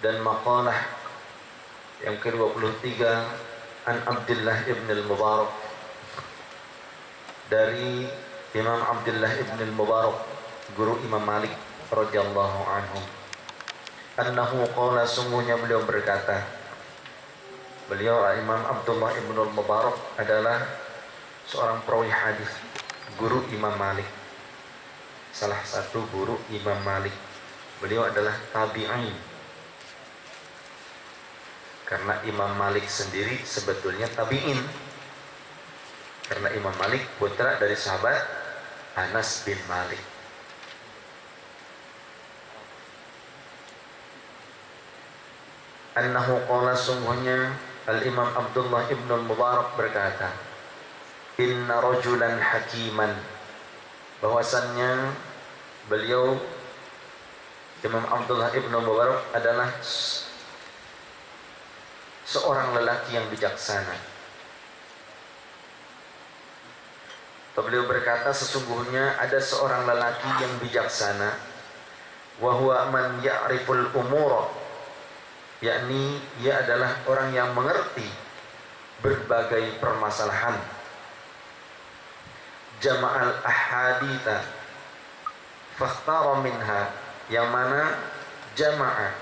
Dan maqalah yang ke-23 an Abdullah ibn al-Mubarak, dari Imam Abdullah ibn al-Mubarak, guru Imam Malik radhiyallahu anhu, annahu qala, sungguhnya beliau berkata. Beliau Imam Abdullah ibn al-Mubarak adalah seorang perawi hadis, guru Imam Malik, salah satu guru Imam Malik. Beliau adalah tabi'in, karena Imam Malik sendiri sebetulnya tabi'in, karena Imam Malik putra dari sahabat Anas bin Malik. Annahu qala, sungguhnya Al-Imam Abdullah ibn al-Mubarak berkata, inna rajulan hakiman, bahwasannya beliau Imam Abdullah ibn al-Mubarak adalah seorang lelaki yang bijaksana. Beliau berkata, sesungguhnya ada seorang lelaki yang bijaksana, wa huwa man ya'riful umura, yakni ia adalah orang yang mengerti berbagai permasalahan. Jama'al ahaditha fakhtara minha, yang mana jamaah,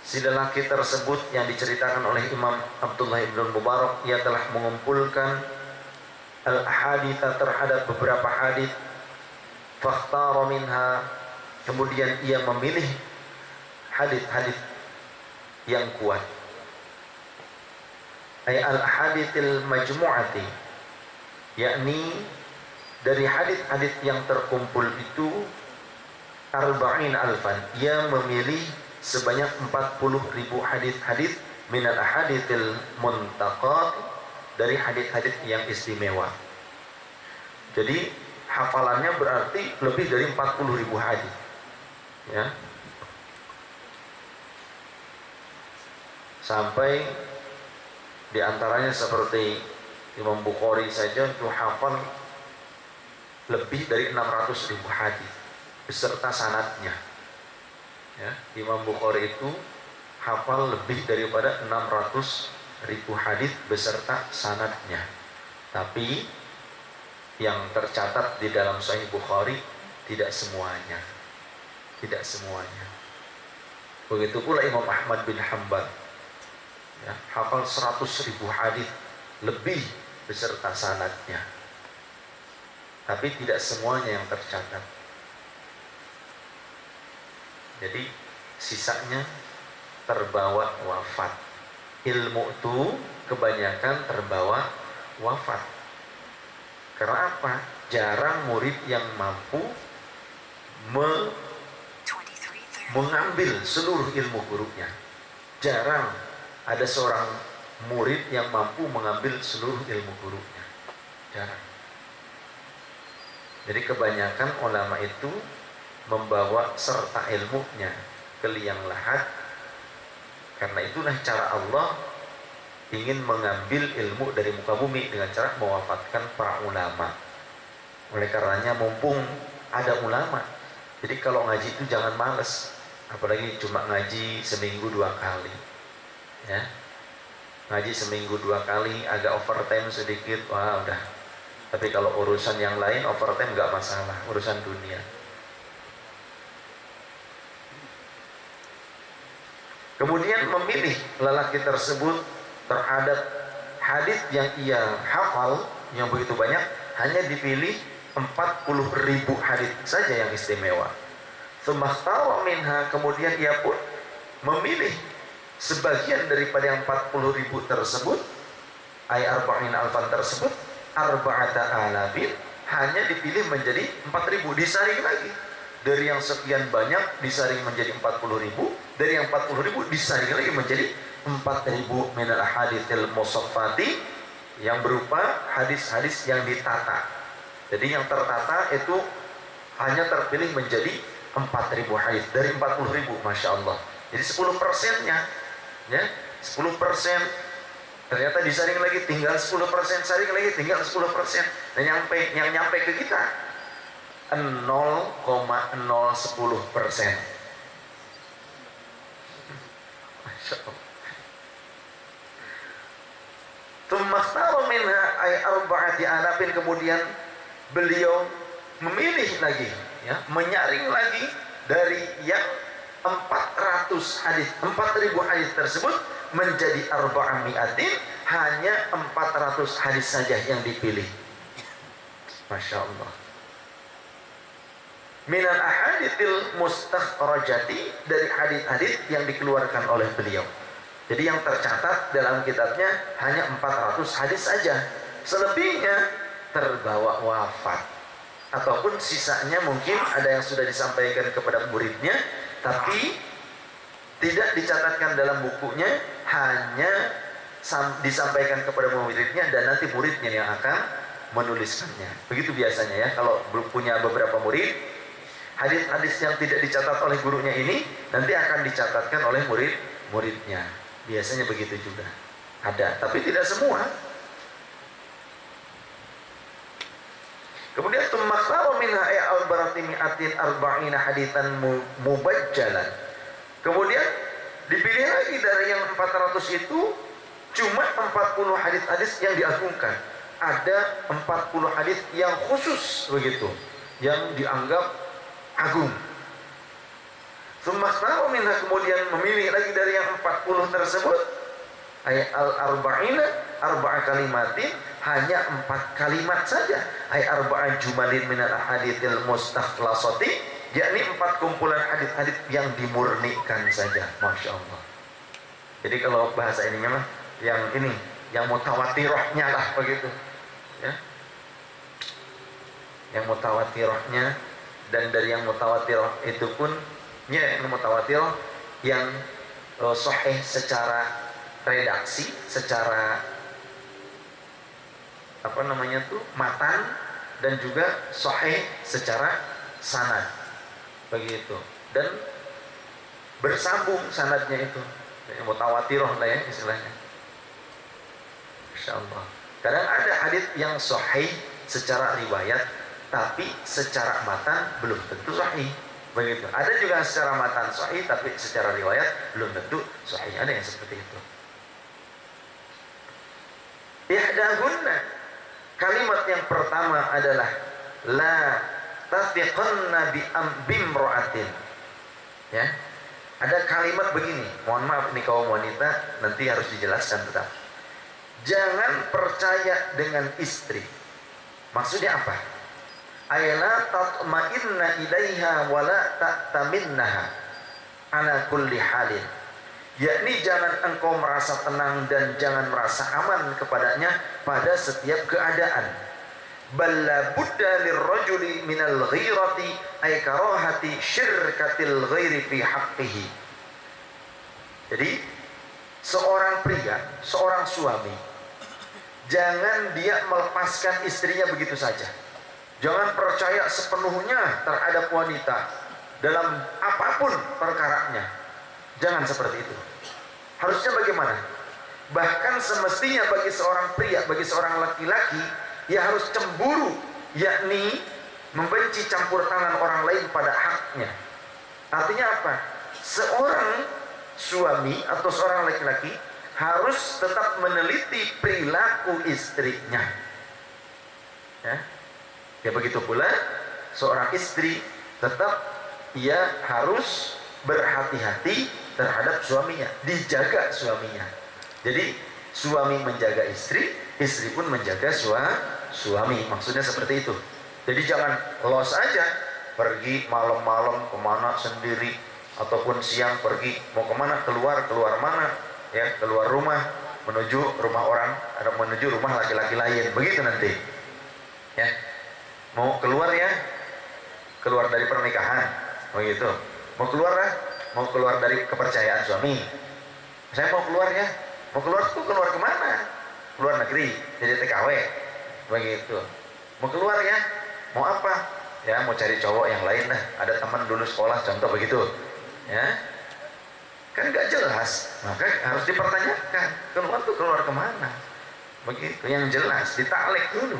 si lelaki tersebut yang diceritakan oleh Imam Abdullah ibn Mubarak, ia telah mengumpulkan al-ahaditha, terhadap beberapa hadits, fakhtara minha, kemudian ia memilih hadits-hadits yang kuat, ay al-ahaditsil majmu'ati, yakni dari hadits-hadits yang terkumpul itu arba'in alfan, ia memilih sebanyak 40.000 hadits-hadits minal ahaditsil muntaqat, dari hadits-hadits yang istimewa. Jadi hafalannya berarti lebih dari 40.000 hadits, ya. Sampai diantaranya seperti Imam Bukhari saja itu hafal lebih dari 600.000 hadis beserta sanadnya, ya. Imam Bukhari itu hafal lebih daripada 600.000 hadis beserta sanadnya. Tapi yang tercatat di dalam Sahih Bukhari tidak semuanya, tidak semuanya. Begitu pula Imam Ahmad bin Hanbal, ya, hafal 100.000 hadis lebih beserta sanadnya, tapi tidak semuanya yang tercatat. Jadi sisanya terbawa wafat. Ilmu itu kebanyakan terbawa wafat. Karena apa? Jarang murid yang mampu mengambil seluruh ilmu gurunya. Jarang ada seorang murid yang mampu mengambil seluruh ilmu gurunya. Jarang. Jadi kebanyakan ulama itu membawa serta ilmunya ke liang lahat. Karena itulah cara Allah ingin mengambil ilmu dari muka bumi dengan cara mewafatkan para ulama. Oleh karenanya mumpung ada ulama, jadi kalau ngaji itu jangan males, apalagi cuma ngaji seminggu 2 kali, ya. Ngaji seminggu 2 kali, agak overtime sedikit, wah udah. Tapi kalau urusan yang lain overtime nggak masalah, urusan dunia. Kemudian memilih lelaki tersebut terhadap hadis yang ia hafal yang begitu banyak, hanya dipilih 40.000 hadis saja yang istimewa. Tsummakhtawa minha, kemudian ia pun memilih sebagian daripada yang 40.000 tersebut, ay arba'in alfan tersebut, arba'ata alafin, hanya dipilih menjadi 4.000, disaring lagi. Dari yang sekian banyak disaring menjadi 40.000, dari yang 40.000 disaring lagi menjadi 4.000 minal ahaditsil musaffati, yang berupa hadis-hadis yang ditata. Jadi yang tertata itu hanya terpilih menjadi 4.000 hadis dari 40.000, masya Allah. Jadi 10%-nya, ya, 10%. Ternyata disaring lagi tinggal 10%, saring lagi tinggal 10%, dan yang nyampe ke kita 0,010%. Tsummakhtara minha ay arba'ati alafin, kemudian beliau memilih lagi, ya, menyaring lagi dari yang 400 hadis, 4000 hadis tersebut menjadi arba'amiatin, hanya 400 hadis saja yang dipilih. Masya Allah. Minal ahaditsil mustakhrajati, dari hadis-hadis yang dikeluarkan oleh beliau. Jadi yang tercatat dalam kitabnya hanya 400 hadis saja. Selebihnya terbawa wafat, ataupun sisanya mungkin ada yang sudah disampaikan kepada muridnya tapi tidak dicatatkan dalam bukunya, hanya disampaikan kepada muridnya dan nanti muridnya yang akan menuliskannya. Begitu biasanya ya, kalau punya beberapa murid, hadis-hadis yang tidak dicatat oleh gurunya ini nanti akan dicatatkan oleh murid-muridnya. Biasanya begitu juga. Ada, tapi tidak semua. Kemudian tsummakhtara minha al-baratimi'atin arba'ina hadisan mubajjalan. Kemudian dipilih lagi dari yang 400 itu cuma 40 hadis-hadis yang diagungkan. Ada 40 hadis yang khusus begitu, yang dianggap agung. Tsummakhtara minha, kemudian memilih lagi dari yang 40 tersebut ay al-arba'ina arba'a kalimatin, hanya 4 kalimat saja, ay arba'a jumalin minal ahaditsil mustakhlasati, yakni 4 kumpulan hadis-hadis yang dimurnikan saja. Masya Allah. Jadi kalau bahasa ini memang yang ini, yang mutawatirahnya lah begitu ya, yang mutawatirahnya. Dan dari yang mutawatirah itu pun ya, yang mutawatirah yang sahih secara redaksi, secara apa namanya tuh, matan, dan juga sahih secara sanad begitu, dan bersambung sanadnya itu, mutawatirah lah ya istilahnya. Insya Allah. Kadang ada hadis yang sahih secara riwayat tapi secara matan belum tentu sahih begitu. Ada juga secara matan sahih tapi secara riwayat belum tentu sahih. Ada yang seperti itu. Ihdahunna, kalimat yang pertama adalah la tafiqanna bimra'atin. Ya. Ada kalimat begini, mohon maaf ini kaum wanita, nanti harus dijelaskan tetap. Jangan percaya dengan istri. Maksudnya apa? Ayla tatma'inna ilaiha wa la ta'taminnaha ala kulli halin, yakni jangan engkau merasa tenang dan jangan merasa aman kepadanya pada setiap keadaan. Balla budda lirrajuli minal ghirati ay karahati syirkatil ghairi fi haqqihi. Jadi seorang pria, seorang suami, jangan dia melepaskan istrinya begitu saja. Jangan percaya sepenuhnya terhadap wanita dalam apapun perkaranya. Jangan seperti itu. Harusnya bagaimana? Bahkan semestinya bagi seorang pria, bagi seorang laki-laki, ia harus cemburu, yakni membenci campur tangan orang lain pada haknya. Artinya apa? Seorang suami atau seorang laki-laki harus tetap meneliti perilaku istrinya. Ya begitu pula seorang istri tetap ia harus berhati-hati terhadap suaminya, dijaga suaminya. Jadi suami menjaga istri, istri pun menjaga suami. Maksudnya seperti itu. Jadi jangan los aja pergi malam-malam kemana sendiri, ataupun siang pergi mau kemana, keluar mana ya, keluar rumah menuju rumah orang atau menuju rumah laki-laki lain, begitu nanti ya. Mau keluar ya, keluar dari pernikahan, begitu. Mau keluar dari kepercayaan suami. Saya mau keluar ya, mau keluar tuh keluar kemana? Keluar negeri, jadi TKW, begitu. Mau keluar ya, mau apa? Ya mau cari cowok yang lain lah. Ada teman dulu sekolah, contoh begitu. Ya, kan nggak jelas, maka harus dipertanyakan. Keluar tuh keluar kemana? Begitu, yang jelas ditaklek dulu.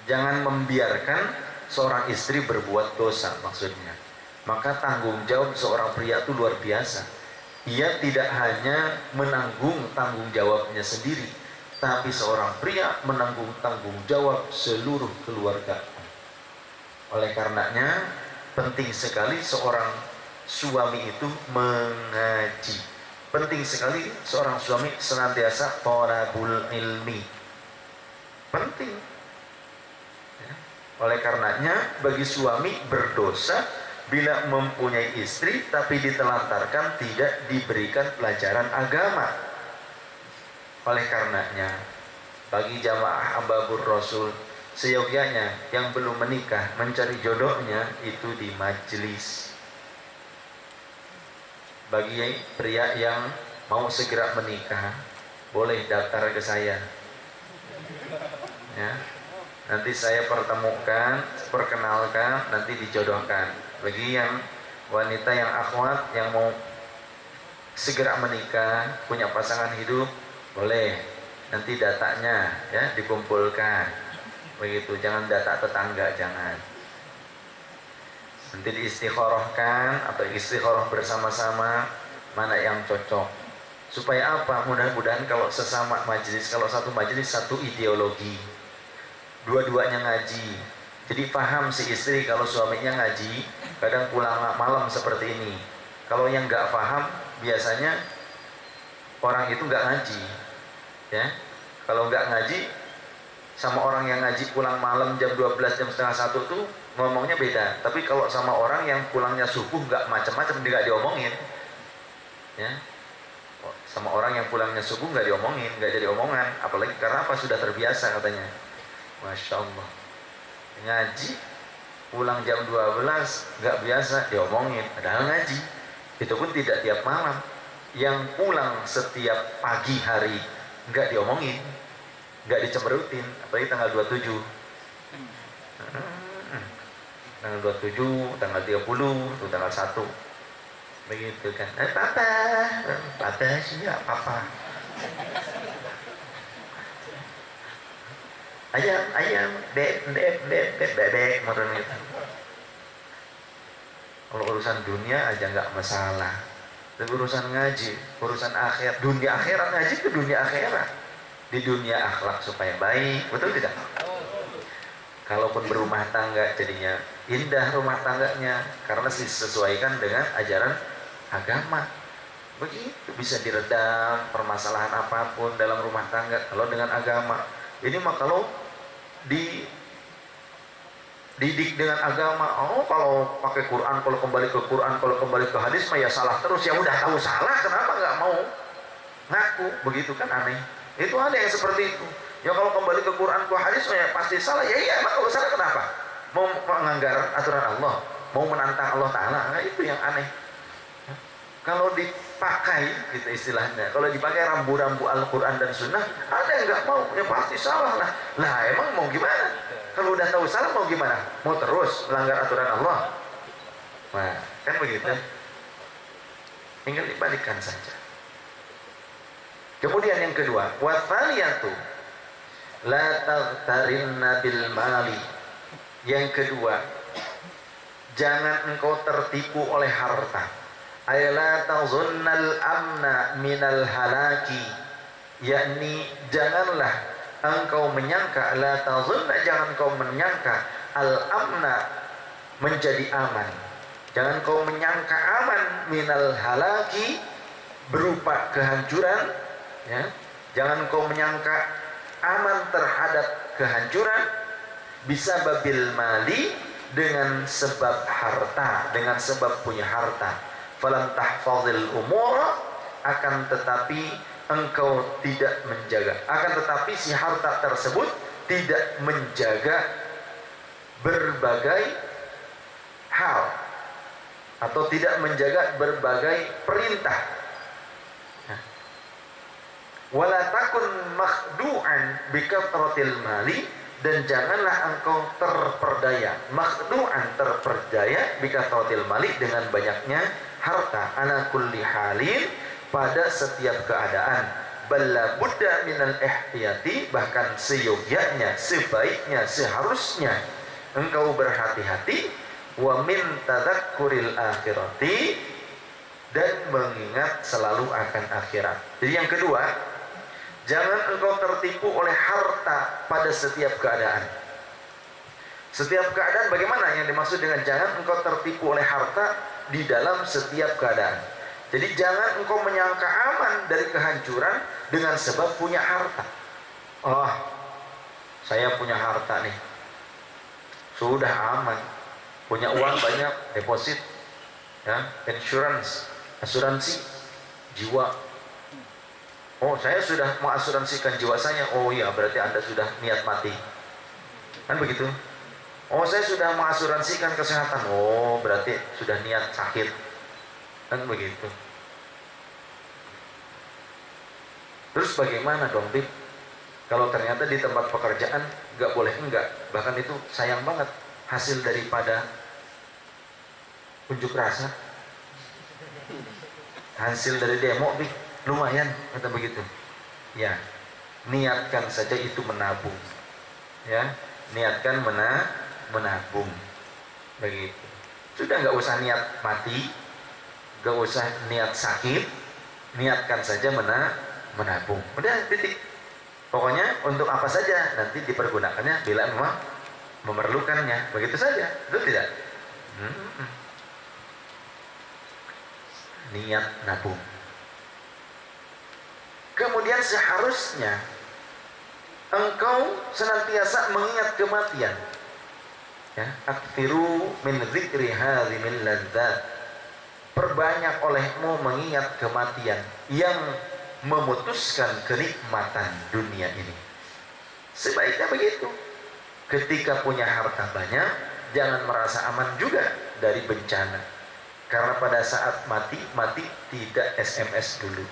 Jangan membiarkan seorang istri berbuat dosa maksudnya. Maka tanggung jawab seorang pria itu luar biasa. Ia tidak hanya menanggung tanggung jawabnya sendiri, tapi seorang pria menanggung tanggung jawab seluruh keluarga. Oleh karenanya penting sekali seorang suami itu mengaji. Penting sekali seorang suami senantiasa thalabul ilmi. Penting. Ya. Oleh karenanya bagi suami berdosa bila mempunyai istri tapi ditelantarkan, tidak diberikan pelajaran agama. Oleh karenanya bagi jamaah Ahbabur Rasul, seyogyanya yang belum menikah mencari jodohnya itu di majelis. Bagi pria yang mau segera menikah, boleh daftar ke saya. Ya. Nanti saya pertemukan, perkenalkan, nanti dijodohkan. Bagi yang wanita yang akhwat yang mau segera menikah, punya pasangan hidup, boleh. Nanti datanya ya dikumpulkan. Begitu, jangan data tetangga, jangan. Nanti diistikharahkan atau istikharah bersama-sama mana yang cocok. Supaya apa? Mudah-mudahan kalau sesama majelis, kalau satu majelis satu ideologi, dua-duanya ngaji. Jadi paham si istri kalau suaminya ngaji, kadang pulang malam seperti ini. Kalau yang nggak paham, biasanya orang itu nggak ngaji. Ya, kalau nggak ngaji, sama orang yang ngaji pulang malam jam 12, jam setengah 1 tuh ngomongnya beda. Tapi kalau sama orang yang pulangnya subuh nggak macam-macam, nggak diomongin. Ya, sama orang yang pulangnya subuh nggak diomongin, nggak jadi omongan. Apalagi karena apa? Sudah terbiasa katanya. Masya Allah. Ngaji pulang jam 12 nggak biasa diomongin, padahal ngaji itu pun tidak tiap malam. Yang pulang setiap pagi hari nggak diomongin, nggak dicemberutin, apalagi tanggal 27, tanggal 27, tanggal 30, tuh tanggal 1 begitu kan. Papa siap papa, ayam bebek modern itu. Kalau urusan dunia aja nggak masalah, tapi urusan ngaji, urusan akhirat, dunia akhirat, ngaji ke dunia akhirat, di dunia akhlak supaya baik, betul tidak? Kalaupun berumah tangga jadinya indah rumah tangganya karena disesuaikan dengan ajaran agama. Begitu bisa diredam permasalahan apapun dalam rumah tangga kalau dengan agama. Ini mah kalau dididik dengan agama, oh kalau pakai Quran, kalau kembali ke Quran, kalau kembali ke hadis mah ya salah terus. Ya udah tahu salah, kenapa nggak mau ngaku? Begitu kan aneh. Itu ada yang seperti itu. Ya kalau kembali ke Quran, ke hadis mah ya pasti salah. Ya iya, emang kalau salah kenapa? Mau melanggar aturan Allah, mau menantang Allah Ta'ala, nah, itu yang aneh. Kalau dipakai gitu istilahnya, kalau dipakai rambu-rambu Al-Quran dan Sunnah, ada yang nggak mau, ya pasti salah lah. Nah emang mau gimana? Kalau udah tahu salah mau gimana? Mau terus melanggar aturan Allah? Nah kan begitu. Tinggal dibalikkan saja. Kemudian yang kedua, wathaliyatu la taghtarinna bil mali. Yang kedua, jangan engkau tertipu oleh harta. Ayla tazunnal amna minal halaki, yakni janganlah engkau menyangka, la tazunna, jangan kau menyangka, al amna menjadi aman, jangan kau menyangka aman minal halaki berupa kehancuran, ya. Jangan kau menyangka aman terhadap kehancuran bisa babil mali, dengan sebab harta, dengan sebab punya harta. Falam tahfazil umura, akan tetapi engkau tidak menjaga, akan tetapi si harta tersebut tidak menjaga berbagai hal atau tidak menjaga berbagai perintah. Wala takun makhdu'an bikathratil mali, dan janganlah engkau terperdaya, makhdu'an terperdaya, bikathratil mali dengan banyaknya harta, ala kulli halin pada setiap keadaan, balla budda minal ihtiyati, bahkan seyogyanya, sebaiknya, seharusnya engkau berhati-hati, wa min tadzakkuril akhirati, dan mengingat selalu akan akhirat. Jadi yang kedua, jangan engkau tertipu oleh harta pada setiap keadaan. Setiap keadaan bagaimana yang dimaksud dengan jangan engkau tertipu oleh harta di dalam setiap keadaan. Jadi jangan engkau menyangka aman dari kehancuran dengan sebab punya harta. Oh, saya punya harta nih, sudah aman, punya uang banyak, deposit, ya, insurance, asuransi jiwa. Oh, saya sudah mengasuransikan jiwa saya. Oh iya, berarti Anda sudah niat mati, kan begitu? Oh, saya sudah mengasuransikan kesehatan. Oh, berarti sudah niat sakit, kan begitu? Terus bagaimana dong, Bib? Kalau ternyata di tempat pekerjaan nggak boleh enggak, bahkan itu sayang banget hasil daripada unjuk rasa, hasil dari demo, Bib, lumayan, kata begitu. Ya, niatkan saja itu menabung, ya, niatkan menabung, begitu. Sudah nggak usah niat mati, nggak usah niat sakit, niatkan saja menabung. Udah, titik. Pokoknya untuk apa saja nanti dipergunakannya bila memang memerlukannya, begitu saja. Betul tidak? Niat nabung. Kemudian seharusnya engkau senantiasa mengingat kematian. Ya, aktiru min dzikri hadhimil ladzat. Perbanyak olehmu mengingat kematian yang memutuskan kenikmatan dunia ini. Sebaiknya begitu. Ketika punya harta banyak, jangan merasa aman juga dari bencana. Karena pada saat mati tidak SMS dulu.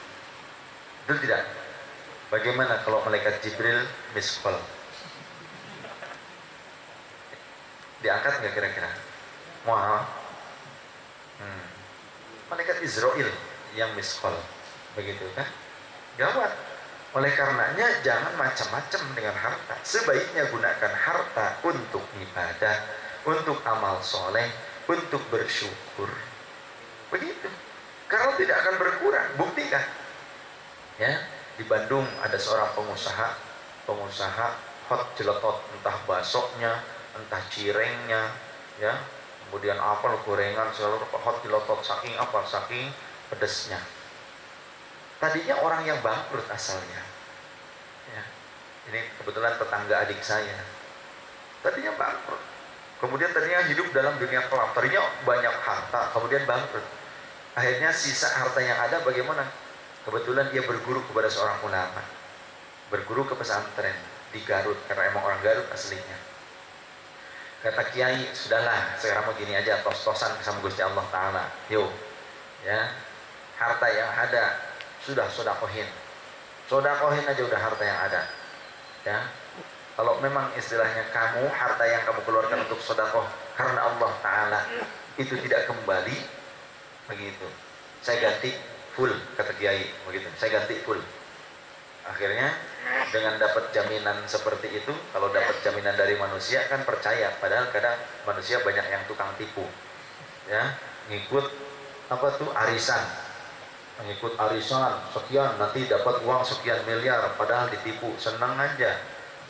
Betul tidak? Bagaimana kalau malaikat Jibril miss call? Diangkat nggak kira-kira? Wah, malaikat Israel yang miss call, begitu kan? Gawat. Oleh karenanya jangan macam-macam dengan harta. Sebaiknya gunakan harta untuk ibadah, untuk amal soleh, untuk bersyukur. Begitu. Kalau tidak akan berkurang, buktikan. Ya, di Bandung ada seorang pengusaha hot jeletot, entah basoknya, entah cirengnya, ya, kemudian apa gorengan selalu hot jeletot, saking pedesnya. Tadinya orang yang bangkrut asalnya, ya, ini kebetulan tetangga adik saya, tadinya bangkrut, kemudian tadinya hidup dalam dunia kelam, tadinya banyak harta, kemudian bangkrut. Akhirnya sisa harta yang ada bagaimana? Kebetulan dia berguru kepada seorang ulama, berguru ke pesantren di Garut, karena emang orang Garut aslinya. Kata kiai, sudahlah, sekarang mau gini aja, tos-tosan sama Gusti Allah Ta'ala, yuk, ya, harta yang ada sudah sodakohin aja udah harta yang ada, ya. Kalau memang istilahnya kamu harta yang kamu keluarkan untuk sodakoh karena Allah Ta'ala itu tidak kembali, begitu, saya ganti full, kata kiai begitu, saya ganti full. Akhirnya dengan dapat jaminan seperti itu, kalau dapat jaminan dari manusia kan percaya, padahal kadang manusia banyak yang tukang tipu, ya, ngikut apa tuh arisan, mengikut arisan sekian nanti dapat uang sekian miliar, padahal ditipu, senang aja.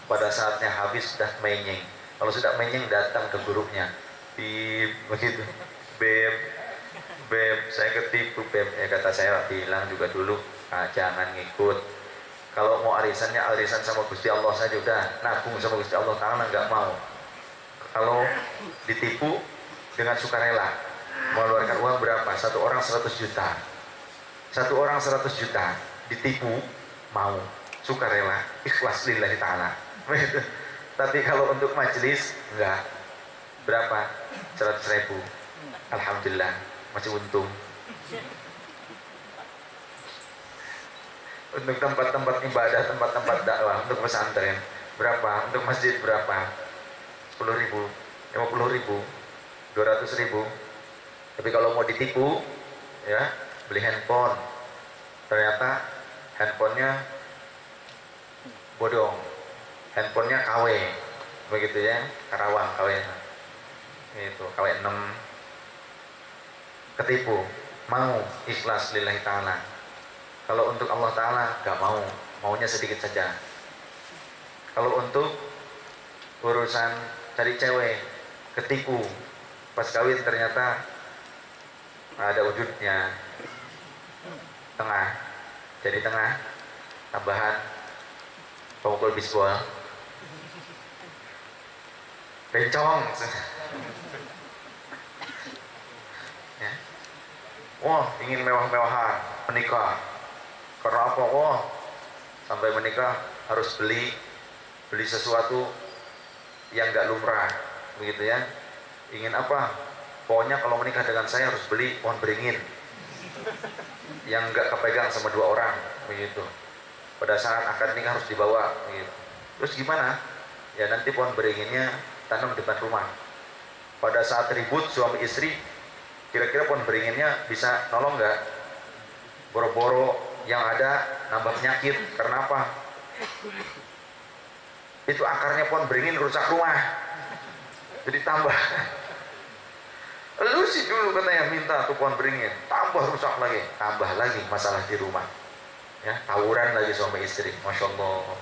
Pada saatnya habis dah menyeng. Kalau sudah menyeng datang ke gurunya, begitu, beb, saya ketipu beb. Kata saya bilang juga dulu, jangan ngikut. Kalau mau arisannya arisan sama Gusti Allah saja, udah nabung sama Gusti Allah Ta'ala, nggak mau. Kalau ditipu dengan sukarela, mengeluarkan uang berapa? Satu orang 100 juta. Satu orang 100 juta ditipu, mau, sukarela, ikhlas lillahi ta'ala. Tapi kalau untuk majelis enggak. Berapa? 100.000. Alhamdulillah, masih untung. Untuk tempat-tempat ibadah, tempat-tempat dakwah, untuk pesantren berapa? Untuk masjid berapa? 10.000, 50.000, 200.000. Tapi kalau mau ditipu, ya, beli handphone, ternyata handphonenya bodong, handphonenya KW, begitu ya, Karawang kawin itu kawin 6 ketipu, mau ikhlas lillahi ta'ala. Kalau untuk Allah ta'ala gak mau, maunya sedikit saja. Kalau untuk urusan cari cewek ketipu, pas kawin ternyata ada wujudnya tengah, jadi tengah tambahan pemukul bisbol bencong ya. Wah, ingin mewah-mewahan menikah karena apa? Wah, sampai menikah harus beli sesuatu yang gak lumrah begitu ya. Ingin apa? Pokoknya kalau menikah dengan saya harus beli pohon beringin yang gak kepegang sama 2 orang begitu. Pada saat akad nikah harus dibawa begitu. Terus gimana? Ya nanti pohon beringinnya tanam depan rumah. Pada saat ribut suami istri, kira-kira pohon beringinnya bisa nolong nggak? Boro-boro yang ada nambah penyakit. Karena apa? Itu akarnya pohon beringin rusak rumah. Jadi tambah. Lu sih dulu katanya minta tuh pohon beringin, tambah rusak lagi, tambah lagi masalah di rumah. Ya, tawuran lagi suami istri. Masya Allah.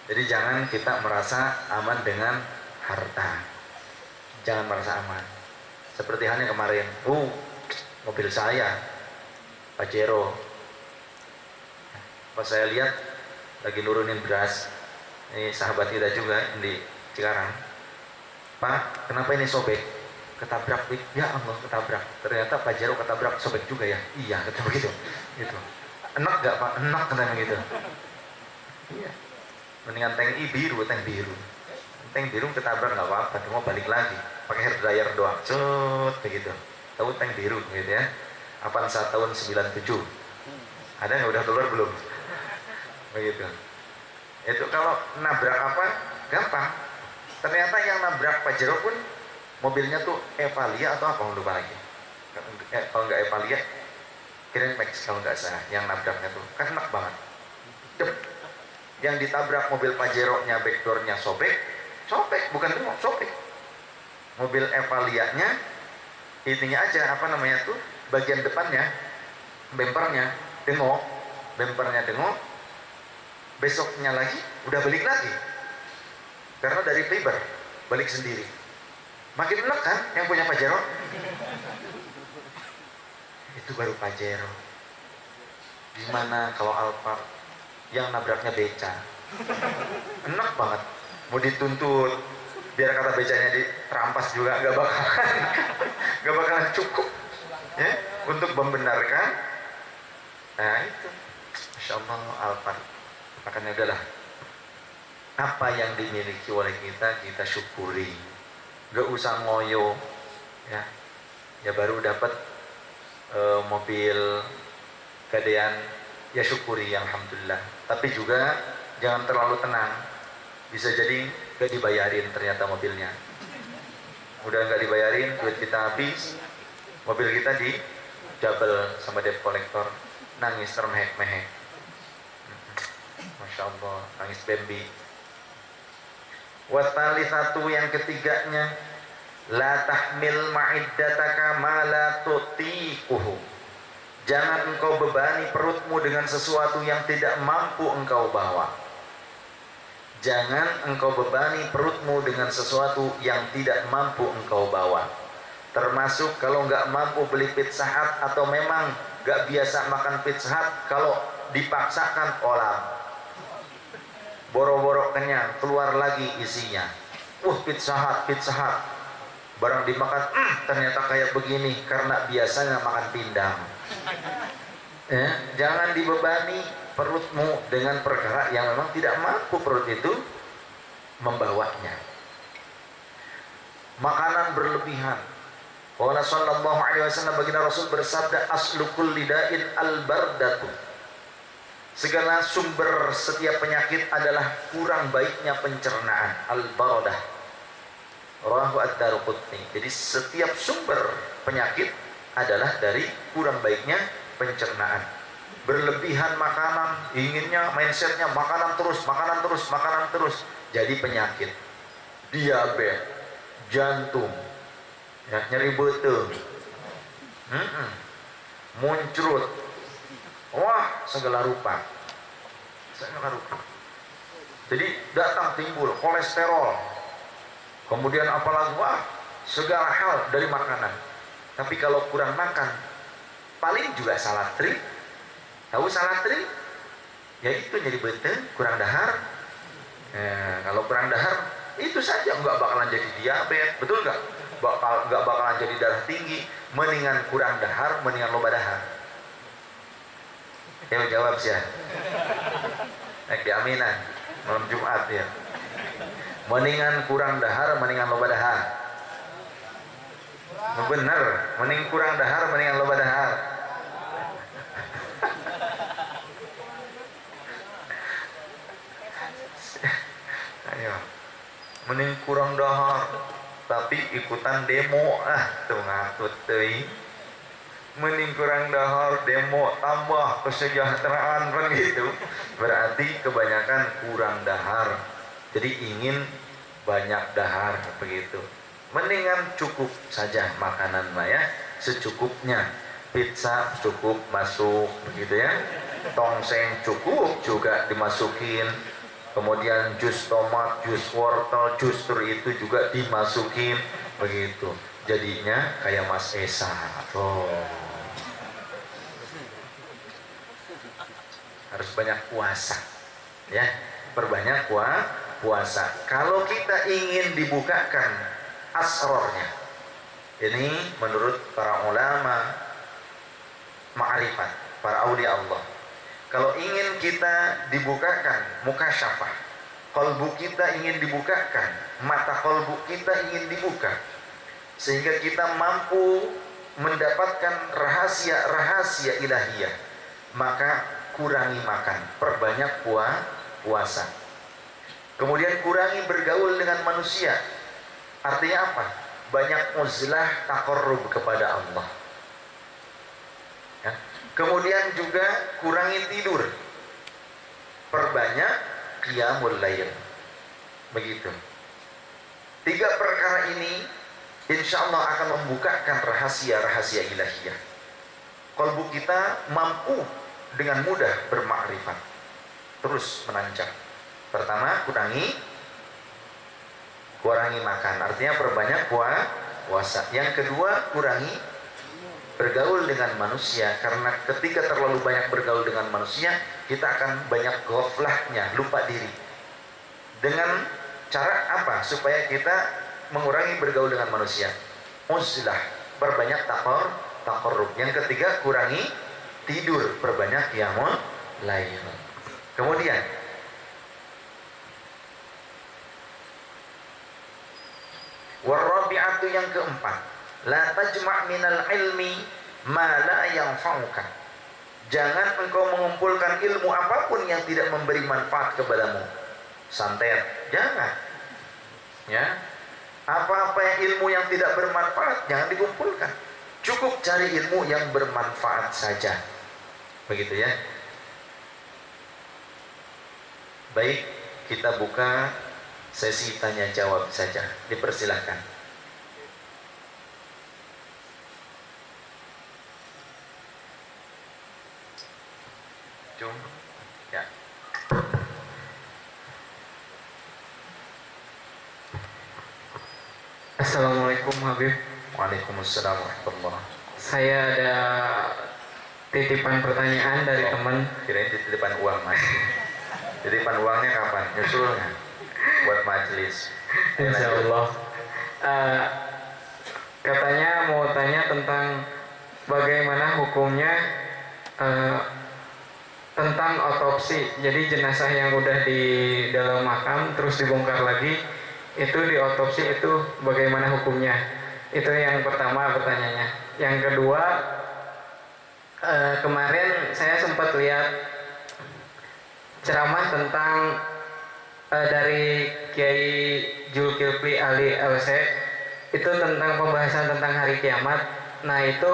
Jadi jangan kita merasa aman dengan harta. Jangan merasa aman. Seperti halnya kemarin, mobil saya Pajero. Pas saya lihat lagi nurunin beras, ini sahabat kita juga di Cikarang. Pak, kenapa ini sobek? Ketabrak, ya Allah ketabrak. Ternyata Pajero ketabrak, sobek juga ya. Iya, kata begitu. Gitu. Enak gak Pak? Enak katanya gitu. Iya. Mendingan tank biru, tank biru ketabrak nggak apa-apa, cuma balik lagi pakai hair dryer doang, begitu. Tahu tank biru gitu ya. Avanza tahun 97 ada yang udah keluar belum? Begitu. Itu kalau nabrak apa gampang. Ternyata yang nabrak Pajero pun mobilnya tuh Evalia atau apa, lupa lagi. Kalau nggak Evalia kirain Max kalau nggak salah. Yang nabraknya tuh kan enak banget. Yang ditabrak mobil Pajero-nya backdoor-nya sobek bukan dengok, sobek. Mobil Evalia-nya ininya aja apa namanya tuh bagian depannya bempernya dengok, besoknya lagi udah balik lagi karena dari fiber balik sendiri. Makin enak kan yang punya Pajero. Itu baru Pajero. Gimana kalau Alphard yang nabraknya beca? Enak banget. Mau dituntut biar kata becanya dirampas juga gak bakalan cukup ya untuk membenarkan. Nah itu Masya Allah Alphard. Makanya udahlah, apa yang dimiliki oleh kita syukuri, gak usah ngoyo ya baru dapat mobil gadean ya syukuri alhamdulillah. Tapi juga jangan terlalu tenang, bisa jadi gak dibayarin ternyata mobilnya. Udah gak dibayarin, duit kita habis, mobil kita di double sama debt collector, nangis termehek-mehek. Masya Allah, nangis Bambi. Watali satu yang ketiganya, la tahmil ma'iddataka ma la tutiquhu. Jangan engkau bebani perutmu dengan sesuatu yang tidak mampu engkau bawa. Jangan engkau bebani perutmu dengan sesuatu yang tidak mampu engkau bawa. Termasuk kalau nggak mampu beli Pizza Hut atau memang nggak biasa makan Pizza Hut, kalau dipaksakan kolam, boro-boro kenyang, keluar lagi isinya. Pizza Hut. Barang dimakan, ternyata kayak begini karena biasanya makan pindang. Jangan dibebani perutmu dengan perkara yang memang tidak mampu perut itu membawanya. Makanan berlebihan. Qala sallallahu alaihi wasallam, baginda Rasul bersabda, aslu kulli da'in al-bardatu. Segala sumber setiap penyakit adalah kurang baiknya pencernaan. Al-baradah. Rawahu ad-Daruqutni. Jadi setiap sumber penyakit adalah dari kurang baiknya pencernaan. Berlebihan makanan, inginnya mindsetnya makanan terus. jadi penyakit, diabetes, jantung, ya, nyeri beuteung, muncrat, wah segala rupa. Jadi datang timbul kolesterol, kemudian apalagi wah segala hal dari makanan. Tapi kalau kurang makan, paling juga salatri. Tahu salatri? Ya itu jadi beuteung, kurang dahar. Kalau kurang dahar, itu saja nggak bakalan jadi diabetes, betul nggak? Nggak bakalan jadi darah tinggi. Mendingan kurang dahar, mendingan loba dahar. Ya jawab sih ya. Naik di aminan malam Jumat ya. Mendingan kurang dahar, mendingan loba dahar. Bener, mending kurang dahar, mendingan loba dahar. Ayo, mending kurang dahar, tapi ikutan demo tuh ngatut teuing. Mending kurang dahar, demo tambah kesejahteraan kan gitu. Berarti kebanyakan kurang dahar. Jadi ingin banyak dahar begitu. Mendingan cukup saja makanan mah ya, secukupnya. Pizza cukup masuk begitu ya. Tongseng cukup juga dimasukin. Kemudian jus tomat, jus wortel, jus itu juga dimasukin begitu. Jadinya kayak Mas Esa. Harus banyak puasa ya, perbanyak puasa. Kalau kita ingin dibukakan asrornya, ini menurut para ulama ma'rifat, para aulia Allah, kalau ingin kita dibukakan mukasyafah, kalbu kita ingin dibukakan, mata kalbu kita ingin dibuka, sehingga kita mampu mendapatkan rahasia-rahasia ilahiyah, maka kurangi makan, perbanyak puasa. Kemudian kurangi bergaul dengan manusia. Artinya apa? Banyak uzlah taqarrub kepada Allah. Ya. Kemudian juga kurangi tidur, perbanyak qiyamul lail. Begitu. 3 perkara ini insya Allah akan membukakan rahasia-rahasia ilahiyah. Kalbu kita mampu dengan mudah bermakrifat, terus menancap. Pertama, kurangi makan, artinya perbanyak puasa. Yang kedua, kurangi bergaul dengan manusia, karena ketika terlalu banyak bergaul dengan manusia, kita akan banyak ghaflahnya, lupa diri. Dengan cara apa? Supaya kita mengurangi bergaul dengan manusia. Uzlah, perbanyak taqarrub. Yang ketiga, kurangi tidur, perbanyak qiyamul lail. Kemudian warabi'atu, yang keempat, la tajma' minal ilmi ma la yanfa'uka. Jangan engkau mengumpulkan ilmu apapun yang tidak memberi manfaat kepadamu. Santet, jangan. Ya. Apa-apa yang ilmu yang tidak bermanfaat jangan dikumpulkan. Cukup cari ilmu yang bermanfaat saja. Begitu ya. Baik, kita buka sesi tanya jawab saja. Dipersilahkan. Ya. Assalamualaikum Habib. Waalaikumsalam warahmatullahi. Saya ada titipan pertanyaan dari teman. Kirain titipan uang mas. Titipan uangnya kapan? Nyusulnya buat majelis. Insya Allah. Katanya mau tanya tentang bagaimana hukumnya tentang otopsi. Jadi jenazah yang udah di dalam makam terus dibongkar lagi, itu diotopsi, itu bagaimana hukumnya? Itu yang pertama pertanyaannya. Yang kedua, kemarin saya sempat lihat ceramah tentang dari Kiai Zulkifli Ali LC, itu tentang pembahasan tentang hari kiamat. Nah itu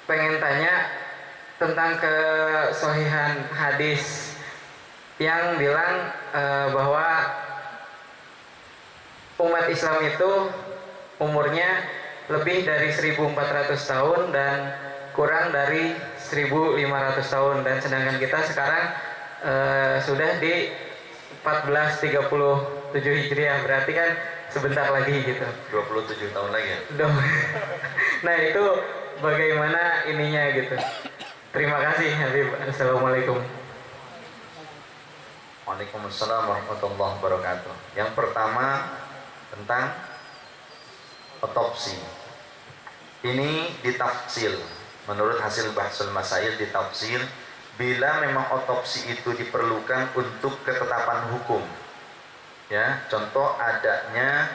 pengen tanya tentang kesohihan hadis yang bilang bahwa umat Islam itu umurnya lebih dari 1.400 tahun dan kurang dari 1.500 tahun, dan sedangkan kita sekarang sudah di 1437 Hijriah, berarti kan sebentar lagi gitu. 27 tahun lagi ya? Nah itu bagaimana ininya gitu. Terima kasih Habib. Assalamualaikum. Waalaikumsalam warahmatullahi wabarakatuh. Yang pertama tentang otopsi. Ini ditafsir. Menurut hasil bahsul masail ditafsir, bila memang otopsi itu diperlukan untuk ketetapan hukum. Ya, contoh adanya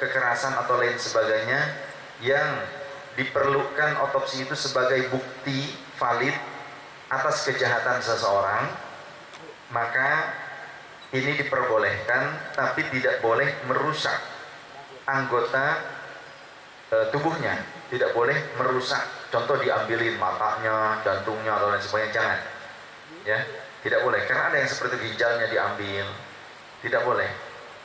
kekerasan atau lain sebagainya yang diperlukan otopsi itu sebagai bukti valid atas kejahatan seseorang, maka ini diperbolehkan, tapi tidak boleh merusak anggota tubuhnya, tidak boleh merusak. Contoh diambilin matanya, jantungnya atau lain sebagainya, jangan. Ya, tidak boleh, karena ada yang seperti ginjalnya diambil, tidak boleh.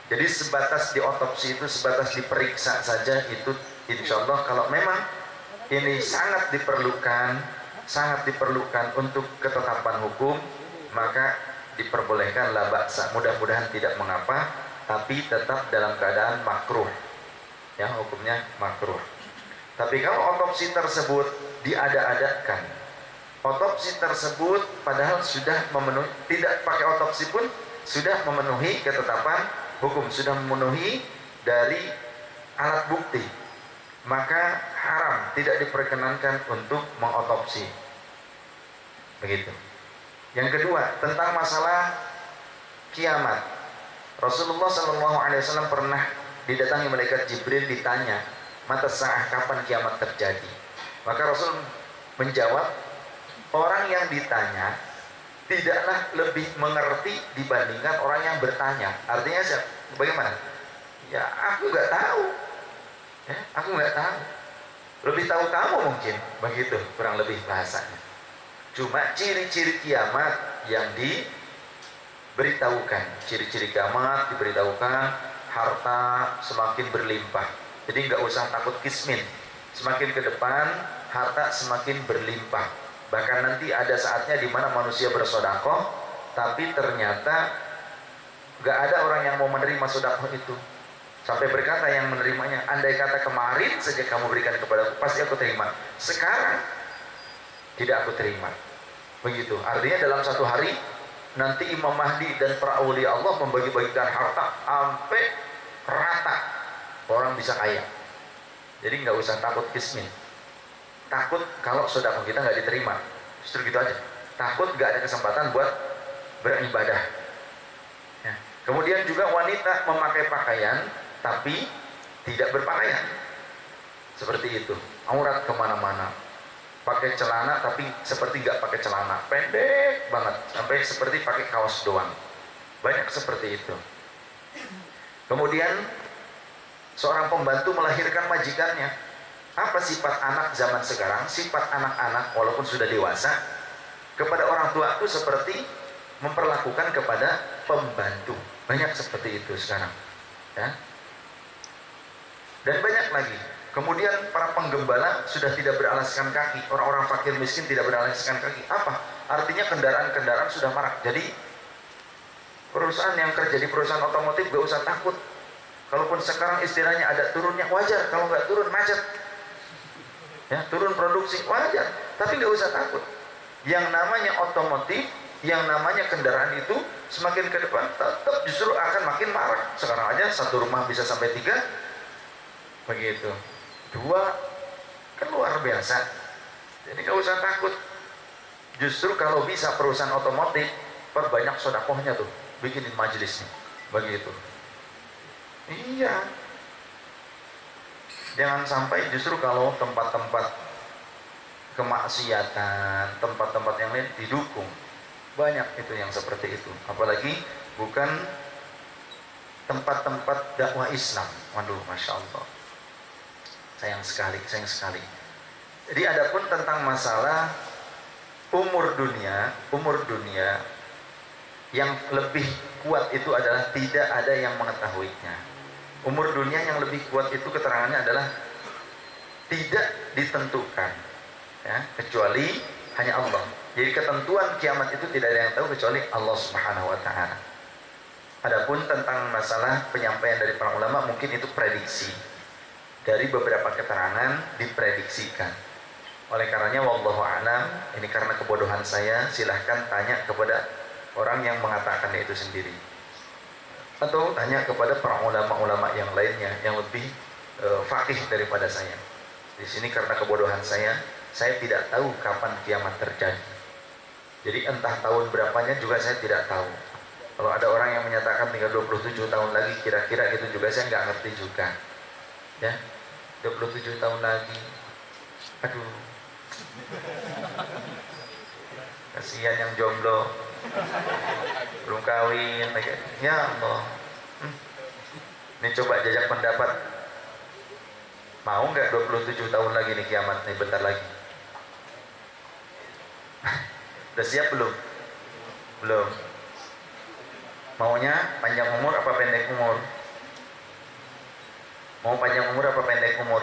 Jadi sebatas diotopsi itu sebatas diperiksa saja, itu insya Allah kalau memang ini sangat diperlukan untuk ketetapan hukum, maka diperbolehkan la ba'sa. Mudah-mudahan tidak mengapa, tapi tetap dalam keadaan makruh. Ya, hukumnya makruh. Tapi kalau otopsi tersebut diada-adakan, otopsi tersebut padahal sudah memenuhi, tidak pakai otopsi pun sudah memenuhi ketetapan hukum, sudah memenuhi dari alat bukti, maka haram, tidak diperkenankan untuk mengotopsi. Begitu. Yang kedua, tentang masalah kiamat. Rasulullah SAW pernah didatangi malaikat Jibril, ditanya, mata sa'ah, kapan kiamat terjadi? Maka Rasul menjawab, orang yang ditanya tidaklah lebih mengerti dibandingkan orang yang bertanya. Artinya siapa? Bagaimana? Ya, aku nggak tahu. Ya, aku nggak tahu. Lebih tahu kamu mungkin, begitu kurang lebih bahasanya. Cuma ciri-ciri kiamat yang diberitahukan, ciri-ciri kiamat diberitahukan, harta semakin berlimpah. Jadi nggak usah takut kismin. Semakin ke depan harta semakin berlimpah. Bahkan nanti ada saatnya di mana manusia bersedekah, tapi ternyata nggak ada orang yang mau menerima sedekah itu. Sampai berkata yang menerimanya, andai kata kemarin saja kamu berikan kepadaku, pasti aku terima. Sekarang tidak aku terima. Begitu. Artinya dalam satu hari nanti Imam Mahdi dan para aulia Allah membagi-bagikan harta sampai rata, orang bisa kaya. Jadi nggak usah takut kismin. Takut kalau sedekah kita nggak diterima, justru gitu aja. Takut nggak ada kesempatan buat beribadah. Ya. Kemudian juga wanita memakai pakaian tapi tidak berpakaian, seperti itu. Aurat kemana-mana. Pakai celana tapi seperti nggak pakai celana, pendek banget, sampai seperti pakai kaos doang. Banyak seperti itu. Kemudian seorang pembantu melahirkan majikannya. Apa sifat anak zaman sekarang? Sifat anak-anak walaupun sudah dewasa kepada orang tua itu seperti memperlakukan kepada pembantu. Banyak seperti itu sekarang, ya. Dan banyak lagi. Kemudian para penggembala sudah tidak beralaskan kaki. Orang-orang fakir miskin tidak beralaskan kaki. Apa? Artinya kendaraan-kendaraan sudah marak. Jadi perusahaan yang kerja di perusahaan otomotif gak usah takut. Kalaupun sekarang istilahnya ada turunnya, wajar. Kalau nggak turun macet. Ya, turun produksi wajar. Tapi gak usah takut. Yang namanya otomotif, yang namanya kendaraan itu semakin ke depan tetap justru akan makin marak. Sekarang aja satu rumah bisa sampai 3. Begitu. 2 kan luar biasa. Jadi gak usah takut. Justru kalau bisa perusahaan otomotif perbanyak sedekahnya tuh, bikinin majelisnya. Begitu. Iya. Jangan sampai justru kalau tempat-tempat kemaksiatan, tempat-tempat yang lain didukung. Banyak itu yang seperti itu. Apalagi bukan tempat-tempat dakwah Islam. Waduh, Masya Allah. Sayang sekali, sayang sekali. Jadi adapun tentang masalah umur dunia yang lebih kuat itu adalah tidak ada yang mengetahuinya. Umur dunia yang lebih kuat itu keterangannya adalah tidak ditentukan, ya, kecuali hanya Allah. Jadi ketentuan kiamat itu tidak ada yang tahu kecuali Allah Subhanahu wa taala. Adapun tentang masalah penyampaian dari para ulama, mungkin itu prediksi. Dari beberapa keterangan diprediksikan. Oleh karenanya wallahu a'lam, ini karena kebodohan saya, silahkan tanya kepada orang yang mengatakannya itu sendiri. Atau tanya kepada para ulama-ulama yang lainnya yang lebih faqih daripada saya. Di sini karena kebodohan saya tidak tahu kapan kiamat terjadi. Jadi entah tahun berapanya juga saya tidak tahu. Kalau ada orang yang menyatakan tinggal 27 tahun lagi, kira-kira gitu juga saya nggak ngerti juga. Ya, 27 tahun lagi. Aduh. Kasihan yang jomblo. Belum kawin. Ya Allah. Ini coba jajak pendapat. Mau nggak 27 tahun lagi nih kiamat nih, bentar lagi. Udah siap belum? Belum. Maunya panjang umur apa pendek umur? Mau panjang umur apa pendek umur?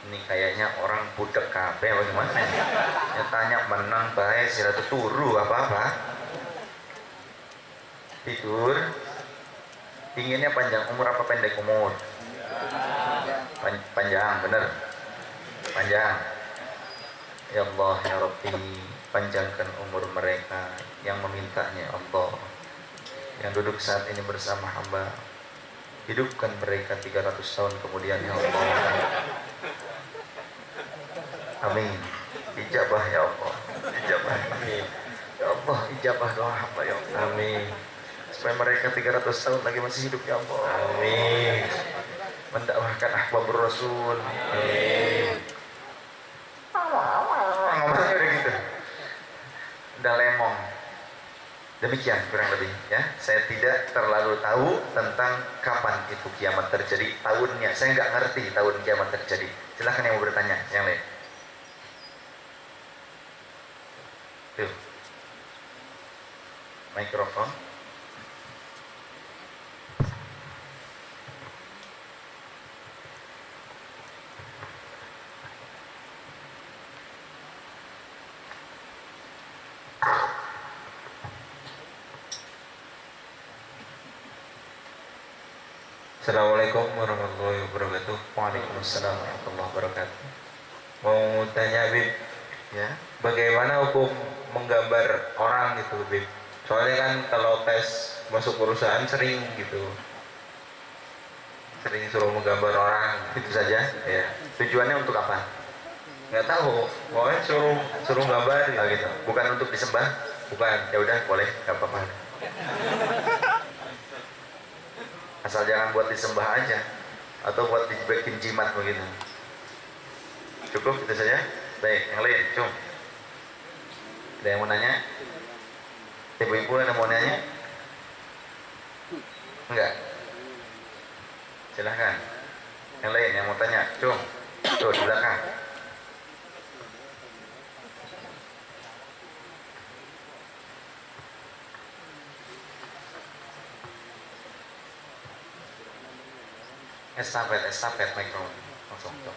Ini kayaknya orang budek kape bagaimana ya? Ya tanya menang baik sila turu apa-apa. Tidur. Inginnya panjang umur apa pendek umur? Panjang, bener. Panjang. Ya Allah ya Rabbi, panjangkan umur mereka yang memintanya Allah, yang duduk saat ini bersama hamba. Hidupkan mereka 300 tahun kemudian ya Allah. Amin. Ijabah ya Allah. Ijabah. Amin. Ya Allah, ijabah doa hamba ya Allah. Amin. Supaya mereka 300 tahun lagi masih hidup ya Allah. Amin. Mendakwahkan ahbabur Rasul. Amin. Ngomongnya udah gitu. Udah lemong. Demikian kurang lebih ya. Saya tidak terlalu tahu tentang kapan itu kiamat terjadi, tahunnya. Saya nggak ngerti tahun kiamat terjadi. Silahkan yang mau bertanya, yang lain. Tuh. Mikrofon. Assalamualaikum warahmatullahi wabarakatuh. Waalaikumsalam warahmatullahi wabarakatuh. Mau tanya Bib, Ya. bagaimana hukum menggambar orang gitu Bib? Soalnya kan kalau tes masuk perusahaan sering gitu, sering suruh menggambar orang. Itu saja. Ya, Tujuannya untuk apa? nggak tahu. Pokoknya suruh gambar Oh gitu. gitu. Bukan untuk disembah. Bukan. Ya udah, boleh, nggak apa-apa. Asal jangan buat disembah aja, atau buat dibikin jimat begitu. Cukup itu saja. Baik, yang lain, cum. Ada yang mau nanya? Ibu-ibu ada mau nanya? Enggak. Silahkan. Yang lain yang mau tanya, cum. Tuh di belakang. Estafet mikrofon langsung tuh.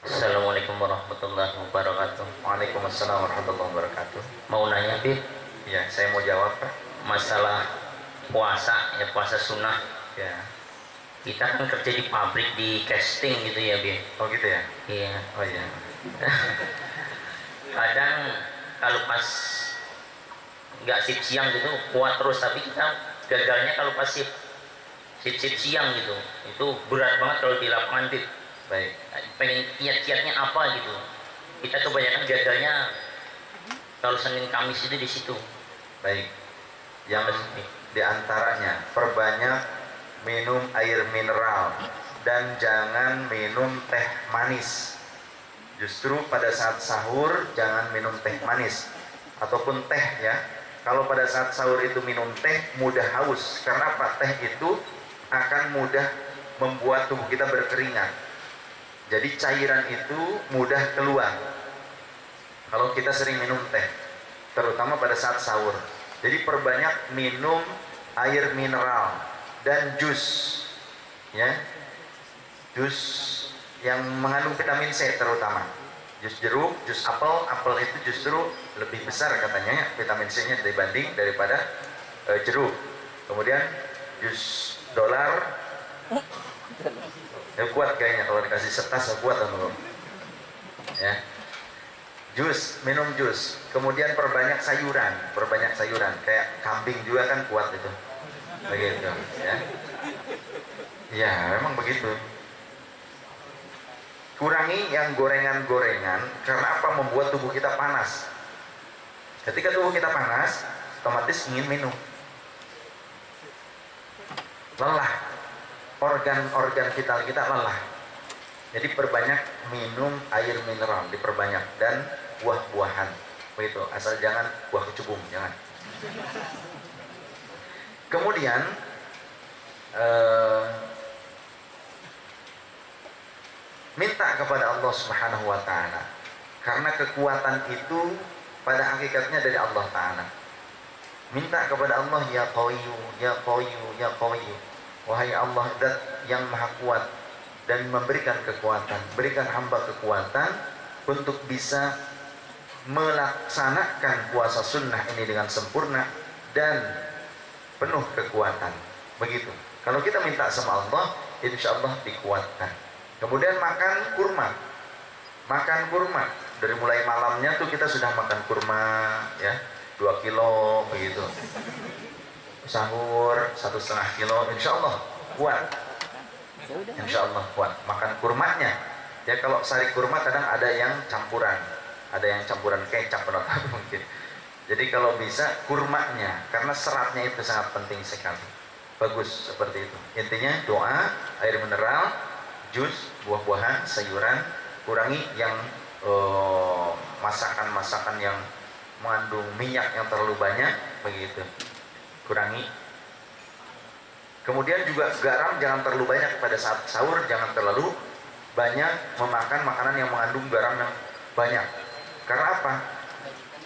Assalamualaikum warahmatullahi wabarakatuh. Waalaikumsalam warahmatullahi wabarakatuh. Mau nanya Bib, Ya, saya mau jawab Pak. masalah puasa, ya puasa sunnah. Ya. Kita kan kerja di pabrik di casting gitu ya Bib. Oh gitu ya. Iya. Oh iya. Kadang kalau pas nggak shift siang gitu kuat terus, tapi kita gagalnya kalau pas shift siang gitu. Itu berat banget kalau di lapangan Bib. Baik. Pengen kiat-kiatnya apa gitu. Kita kebanyakan gagalnya kalau Senin Kamis itu di situ. Baik. Yang diantaranya perbanyak minum air mineral dan jangan minum teh manis. Justru pada saat sahur jangan minum teh manis ataupun teh ya. kalau pada saat sahur itu minum teh mudah haus. Karena apa? Teh itu akan mudah membuat tubuh kita berkeringat. Jadi cairan itu mudah keluar kalau kita sering minum teh, terutama pada saat sahur. Jadi perbanyak minum air mineral dan jus, ya, jus yang mengandung vitamin C terutama. Jus jeruk, jus apel, apel itu justru lebih besar katanya vitamin C-nya daripada jeruk. Kemudian jus dolar, ya kuat kayaknya kalau dikasih setas kuat teman-teman. Ya, jus, minum jus. Kemudian perbanyak sayuran kayak kambing juga kan kuat itu, begitu ya. Ya memang begitu. Kurangi yang gorengan-gorengan, karena apa? Membuat tubuh kita panas. Ketika tubuh kita panas, otomatis ingin minum. Lelah, organ-organ vital kita lelah. Jadi perbanyak minum air mineral, diperbanyak, dan buah-buahan. Begitu, asal jangan buah kecubung, jangan. Kemudian minta kepada Allah Subhanahu wa Ta'ala, karena kekuatan itu pada hakikatnya dari Allah Ta'ala. Minta kepada Allah, ya Qawiyyu, ya Qawiyyu, ya Qawiyyu. Wahai Allah, zat yang maha kuat dan memberikan kekuatan, berikan hamba kekuatan untuk bisa melaksanakan puasa sunnah ini dengan sempurna dan penuh kekuatan. Begitu. Kalau kita minta sama Allah, insya Allah dikuatkan. Kemudian makan kurma. Dari mulai malamnya tuh kita sudah makan kurma, ya, 2 kilo begitu. Sahur 1,5 kilo, insya Allah kuat. Insya Allah kuat. Makan kurmanya. Ya, kalau sari kurma kadang ada yang campuran kecap atau apa mungkin. Jadi kalau bisa kurmanya, karena seratnya itu sangat penting sekali. Bagus seperti itu. Intinya doa, air mineral, jus, buah-buahan, sayuran. Kurangi yang masakan-masakan yang mengandung minyak yang terlalu banyak, begitu. Kurangi. Kemudian juga garam jangan terlalu banyak pada saat sahur, jangan terlalu banyak memakan makanan yang mengandung garam yang banyak. Karena apa?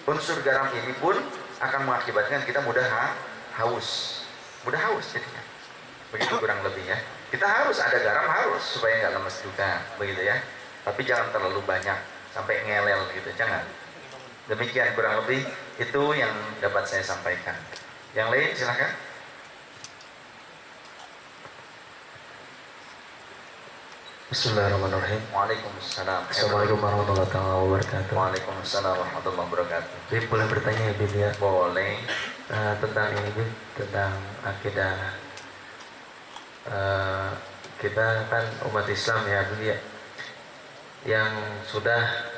Unsur garam ini pun akan mengakibatkan kita mudah haus jadinya. Begitu kurang lebih ya. Kita harus ada garam, harus, supaya nggak lemes juga, begitu ya. Tapi jangan terlalu banyak sampai ngelel gitu, jangan. Demikian kurang lebih itu yang dapat saya sampaikan. Yang lain silakan. Bismillahirrahmanirrahim. Waalaikumsalam. Assalamualaikum warahmatullahi wabarakatuh. Waalaikumsalam warahmatullahi wabarakatuh. Bib, boleh bertanya ya Bib ya? Boleh. Tentang ini Bib, tentang akidah. Kita kan umat Islam ya Bib ya, yang sudah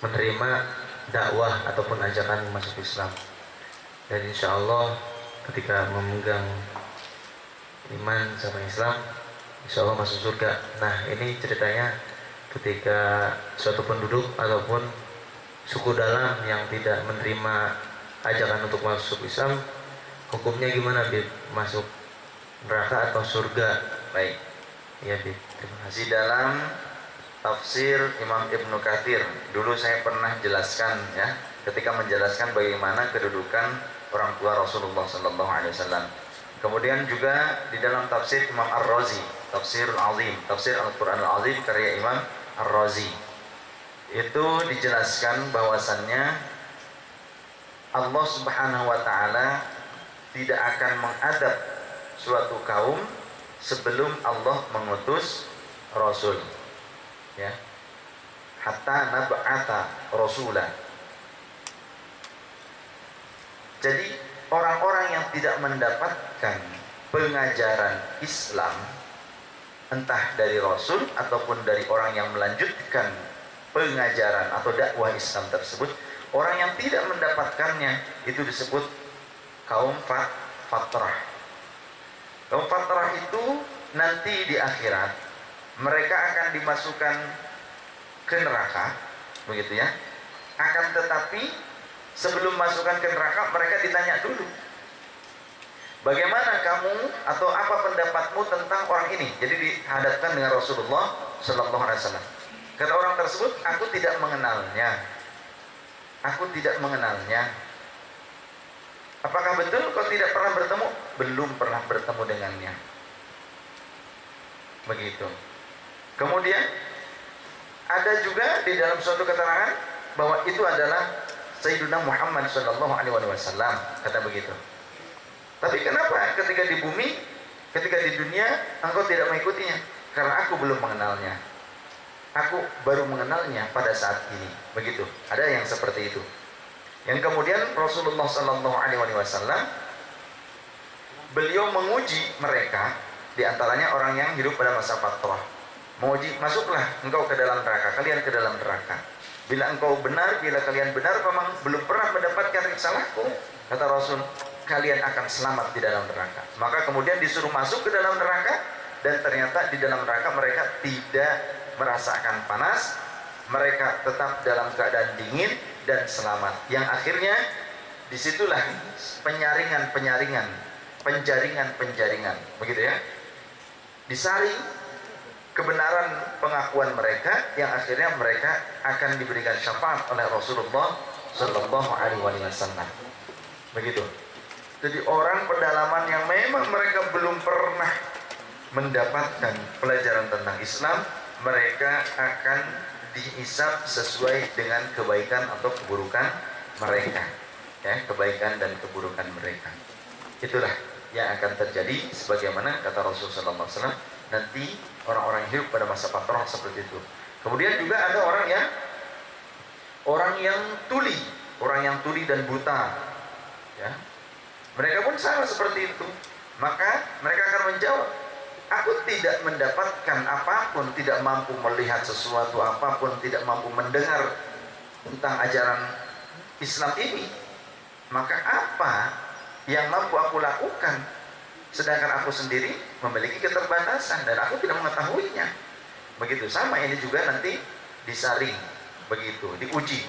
menerima dakwah ataupun ajakan masuk Islam, dan insya Allah ketika memegang iman sama Islam, insya Allah masuk surga. Nah, ini ceritanya ketika suatu penduduk ataupun suku dalam yang tidak menerima ajakan untuk masuk Islam, hukumnya gimana Bib? Masuk neraka atau surga? Baik. Ya Bib, terima kasih. Di dalam tafsir Imam Ibnu Katsir dulu saya pernah jelaskan ya, ketika menjelaskan bagaimana kedudukan orang tua Rasulullah Sallallahu Alaihi Wasallam. Kemudian juga di dalam tafsir Imam Ar-Razi, tafsir Al-Azim, tafsir Al-Quran Al-Azim karya Imam Ar-Razi, itu dijelaskan bahwasannya Allah Subhanahu wa Ta'ala tidak akan mengadab suatu kaum sebelum Allah mengutus Rasul, ya, hatta nab'ata rasulah. Jadi orang-orang yang tidak mendapatkan pengajaran Islam, entah dari Rasul ataupun dari orang yang melanjutkan pengajaran atau dakwah Islam tersebut, orang yang tidak mendapatkannya itu disebut kaum fatrah. Kaum fatrah itu nanti di akhirat mereka akan dimasukkan ke neraka, begitu ya. Akan tetapi sebelum masukkan ke neraka mereka ditanya dulu, bagaimana kamu atau apa pendapatmu tentang orang ini. Jadi dihadapkan dengan Rasulullah Sallallahu Alaihi Wasallam. Kata orang tersebut, aku tidak mengenalnya. Aku tidak mengenalnya. Apakah betul kau tidak pernah bertemu? Belum pernah bertemu dengannya. Begitu. Kemudian ada juga di dalam suatu keterangan bahwa itu adalah Sayyidina Muhammad Sallallahu Alaihi Wasallam, kata begitu. Tapi kenapa ketika di bumi, ketika di dunia engkau tidak mengikutinya? Karena aku belum mengenalnya. Aku baru mengenalnya pada saat ini. Begitu. Ada yang seperti itu. Yang kemudian Rasulullah Sallallahu Alaihi Wasallam beliau menguji mereka, di antaranya orang yang hidup pada masa fatrah. Menguji, masuklah engkau ke dalam neraka, kalian ke dalam neraka. Bila engkau benar, bila kalian benar, memang belum pernah mendapatkan risalahku, kata Rasul, kalian akan selamat di dalam neraka. Maka kemudian disuruh masuk ke dalam neraka, dan ternyata di dalam neraka mereka tidak merasakan panas, mereka tetap dalam keadaan dingin dan selamat. Yang akhirnya disitulah penjaringan, begitu ya. Disaring kebenaran pengakuan mereka, yang akhirnya mereka akan diberikan syafaat oleh Rasulullah Sallallahu Alaihi Wasallam. Begitu. Jadi orang pedalaman yang memang mereka belum pernah mendapatkan pelajaran tentang Islam, mereka akan dihisab sesuai dengan kebaikan atau keburukan mereka, ya, kebaikan dan keburukan mereka. Itulah yang akan terjadi sebagaimana kata Rasulullah SAW, nanti orang-orang yang hidup pada masa fatrah seperti itu. Kemudian juga ada orang yang tuli dan buta, ya. Mereka pun sama seperti itu. Maka mereka akan menjawab, aku tidak mendapatkan apapun, tidak mampu melihat sesuatu apapun, tidak mampu mendengar tentang ajaran Islam ini. Maka apa yang mampu aku lakukan? Sedangkan aku sendiri memiliki keterbatasan dan aku tidak mengetahuinya. Begitu, sama ini juga nanti disaring, begitu, diuji.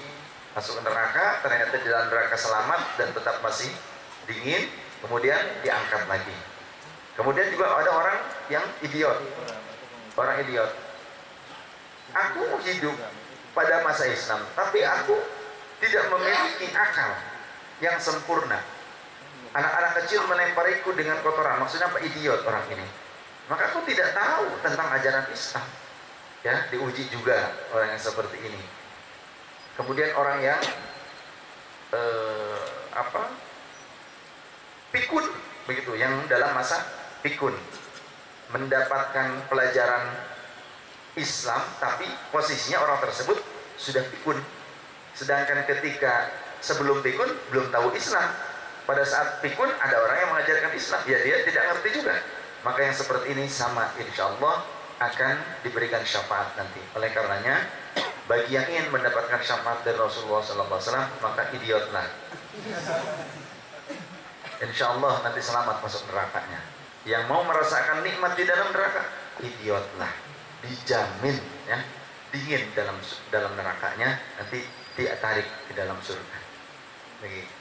Masuk ke neraka, ternyata di dalam neraka selamat dan tetap masih dingin, kemudian diangkat lagi. Kemudian juga ada orang yang idiot. Orang idiot. Aku hidup pada masa Islam, tapi aku tidak memiliki akal yang sempurna. Anak-anak kecil melempariku dengan kotoran. Maksudnya apa? Idiot orang ini. Maka aku tidak tahu tentang ajaran Islam. Ya, diuji juga orang yang seperti ini. Kemudian orang yang pikun, begitu, yang dalam masa pikun, mendapatkan pelajaran Islam tapi posisinya orang tersebut sudah pikun, sedangkan ketika sebelum pikun belum tahu Islam. Pada saat pikun ada orang yang mengajarkan Islam, ya dia tidak ngerti juga. Maka yang seperti ini sama, insya Allah akan diberikan syafaat nanti. Oleh karenanya, bagi yang ingin mendapatkan syafaat dari Rasulullah SAW, maka idiotlah. Insya Allah nanti selamat masuk nerakanya. Yang mau merasakan nikmat di dalam neraka, idiotlah, dijamin, ya, dingin dalam nerakanya, nanti dia tarik ke dalam surga. Begitu.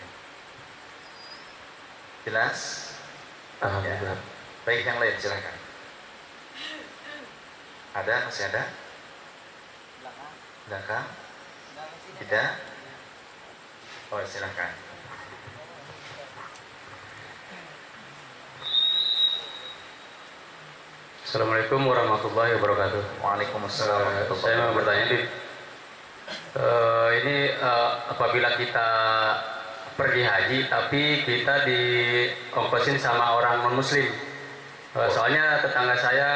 Jelas? Alhamdulillah. Ya. Baik, yang lain silakan. Ada? Masih ada? Belakang? Tidak? Oh, silakan. Assalamualaikum warahmatullahi wabarakatuh. Waalaikumsalam warahmatullahi Saya mau wabarakatuh. bertanya nih, ini apabila kita pergi haji tapi kita diongkosin sama orang non muslim. Soalnya tetangga saya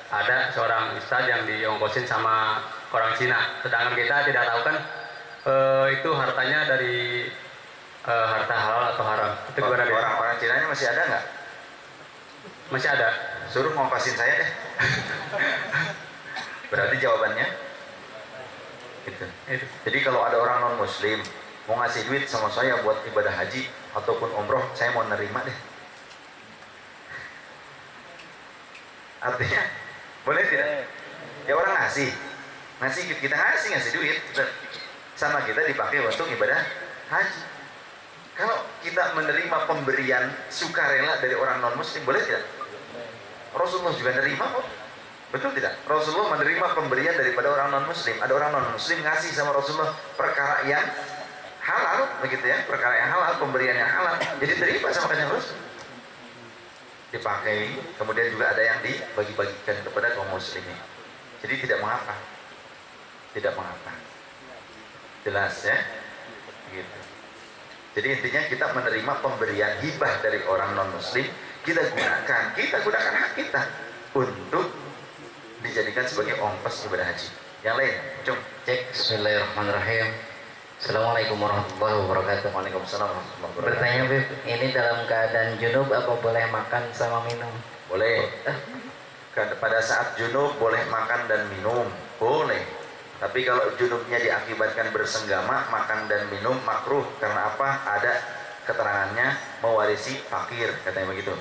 ada seorang ustadz yang diongkosin sama orang Cina, sedangkan kita tidak tahu kan itu hartanya dari harta halal atau haram. Itu gimana? Orang-orang Cina masih ada nggak? Masih ada. Suruh ngongkosin saya deh. Berarti jawabannya gitu. Jadi kalau ada orang non muslim mau ngasih duit sama saya buat ibadah haji ataupun umroh, saya mau nerima deh. Artinya boleh tidak? Ya orang ngasih kita ngasih duit sama kita dipakai untuk ibadah haji. Kalau kita menerima pemberian sukarela dari orang non muslim, boleh tidak? Rasulullah juga menerima kok. Betul tidak? Rasulullah menerima pemberian daripada orang non muslim. Ada orang non muslim ngasih sama Rasulullah perkara yang halal, begitu ya, perkara yang halal, pemberian yang halal, jadi terima sama kanjeng Rasul, dipakai. Kemudian juga ada yang dibagi-bagikan kepada kaum muslimin. Jadi tidak mengapa, tidak mengapa. Jelas ya, gitu. Jadi intinya kita menerima pemberian hibah dari orang non muslim, kita gunakan hak kita untuk dijadikan sebagai ongkos ibadah haji. Yang lain, cek. Bismillahirrahmanirrahim. Assalamualaikum warahmatullahi wabarakatuh. Waalaikumsalam warahmatullahi wabarakatuh. Bertanya, Bib, ini dalam keadaan junub apa boleh makan sama minum? Boleh. Pada saat junub boleh makan dan minum, boleh. Tapi kalau junubnya diakibatkan bersenggama, makan dan minum makruh. Karena apa? Ada keterangannya mewarisi fakir, katanya begitu.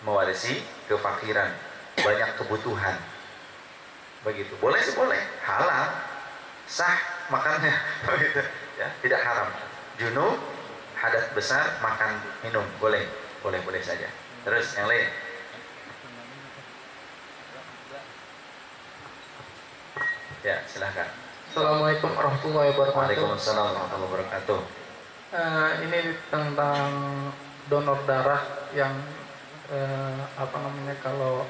Mewarisi kefakiran, banyak kebutuhan. Begitu. Boleh sih boleh, halal, sah makannya, begitu. Ya, tidak haram. Junub, hadas besar, makan minum, boleh saja. Terus yang lain. Ya, silahkan. Assalamualaikum warahmatullahi wabarakatuh. Waalaikumsalam warahmatullahi wabarakatuh. Ini tentang donor darah yang kalau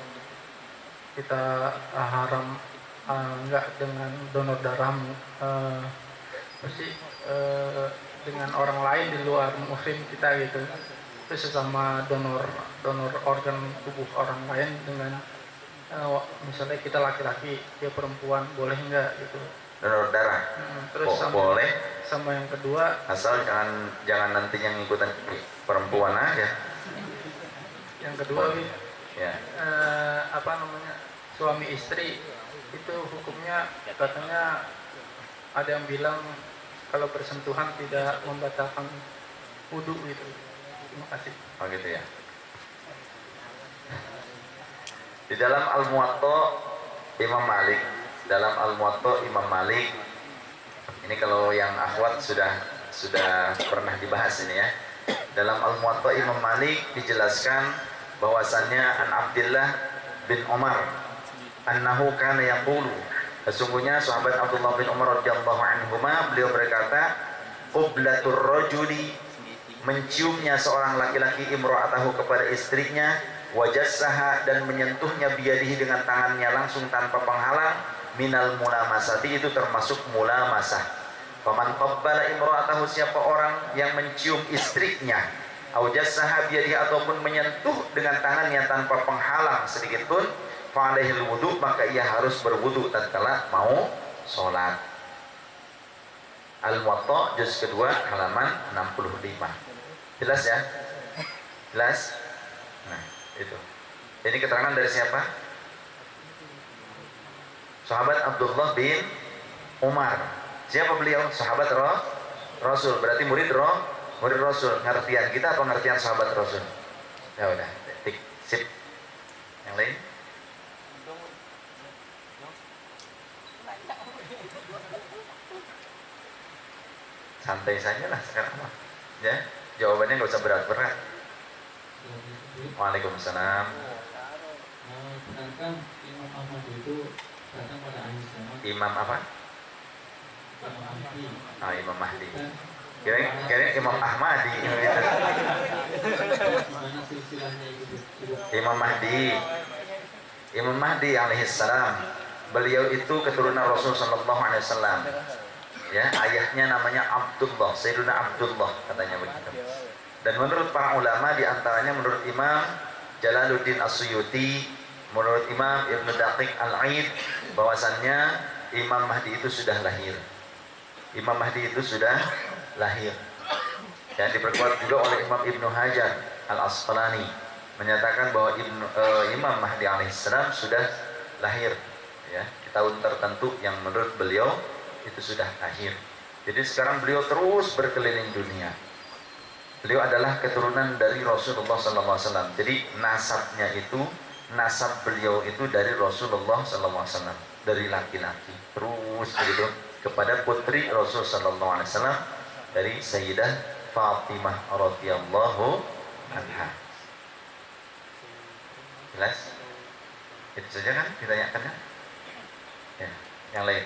kita haram enggak dengan donor darah dengan orang lain di luar muslim kita gitu, itu sesama donor organ tubuh orang lain dengan misalnya kita laki-laki, dia perempuan, boleh enggak gitu? Donor darah. Terus boleh. Sama yang kedua, Asal jangan nantinya ngikutin perempuan aja. Yang kedua nih, Ya. suami istri itu hukumnya katanya ada yang bilang kalau bersentuhan tidak membatalkan wudhu gitu. Terima kasih. Oh gitu ya. Di dalam Al-Muwatta Imam Malik, ini kalau yang akhwat sudah pernah dibahas ini ya. Dalam Al-Muwatta Imam Malik dijelaskan bahwasannya an Abdullah bin Umar annahu kana yaqulu, sesungguhnya sahabat Abdullah bin Umar radhiyallahu anhuma, beliau berkata, qublatur rajuli, menciumnya seorang laki-laki imra'atahu kepada istrinya, wajassaha, dan menyentuhnya biyadihi dengan tangannya langsung tanpa penghalang, minal mulamasati, itu termasuk mulamasah. Faman qabbala imra'atahu, siapa orang yang mencium istrinya, awjassaha biyadihi, ataupun menyentuh dengan tangannya tanpa penghalang sedikit pun, fa'alaihil wudu, maka ia harus berwudu tatkala mau sholat. Al-Muwatta juz kedua halaman 65. Jelas ya? Jelas? Nah, itu. Ini keterangan dari siapa? Sahabat Abdullah bin Umar. Siapa beliau? Sahabat Rasul. Berarti murid Rasul. Ngertian kita atau ngertian sahabat Rasul? Ya udah, tik, sip. Yang lain? Santai saja lah sekarang mah. Ya, jawabannya nggak usah berat-berat. Waalaikumsalam. Benarkah Imam Ahmad itu datang pada akhir zaman? Imam apa? Imam Mahdi. Kira-kira Imam Ahmadi. Imam Mahdi alaihissalam. Beliau itu keturunan Rasul sallallahu alaihi wasallam. Ya, ayahnya namanya Abdullah, Sayyiduna Abdullah, katanya begitu. Dan menurut para ulama, diantaranya menurut Imam Jalaluddin As-Suyuti, menurut Imam Ibn Daqiq Al-Aid, bahwasannya Imam Mahdi itu sudah lahir. Imam Mahdi itu sudah lahir. Dan diperkuat juga oleh Imam Ibnu Hajar Al-Asqalani, menyatakan bahwa Imam Mahdi alaihissalam sudah lahir, ya, di tahun tertentu yang menurut beliau itu sudah lahir. Jadi sekarang beliau terus berkeliling dunia. Beliau adalah keturunan dari Rasulullah SAW. Jadi nasab beliau itu dari Rasulullah SAW, dari laki-laki terus begitu kepada putri Rasul SAW, dari Sayyidah Fatimah radhiyallahu anha. Jelas? Itu saja kan ditanyakannya? Ya, yang lain.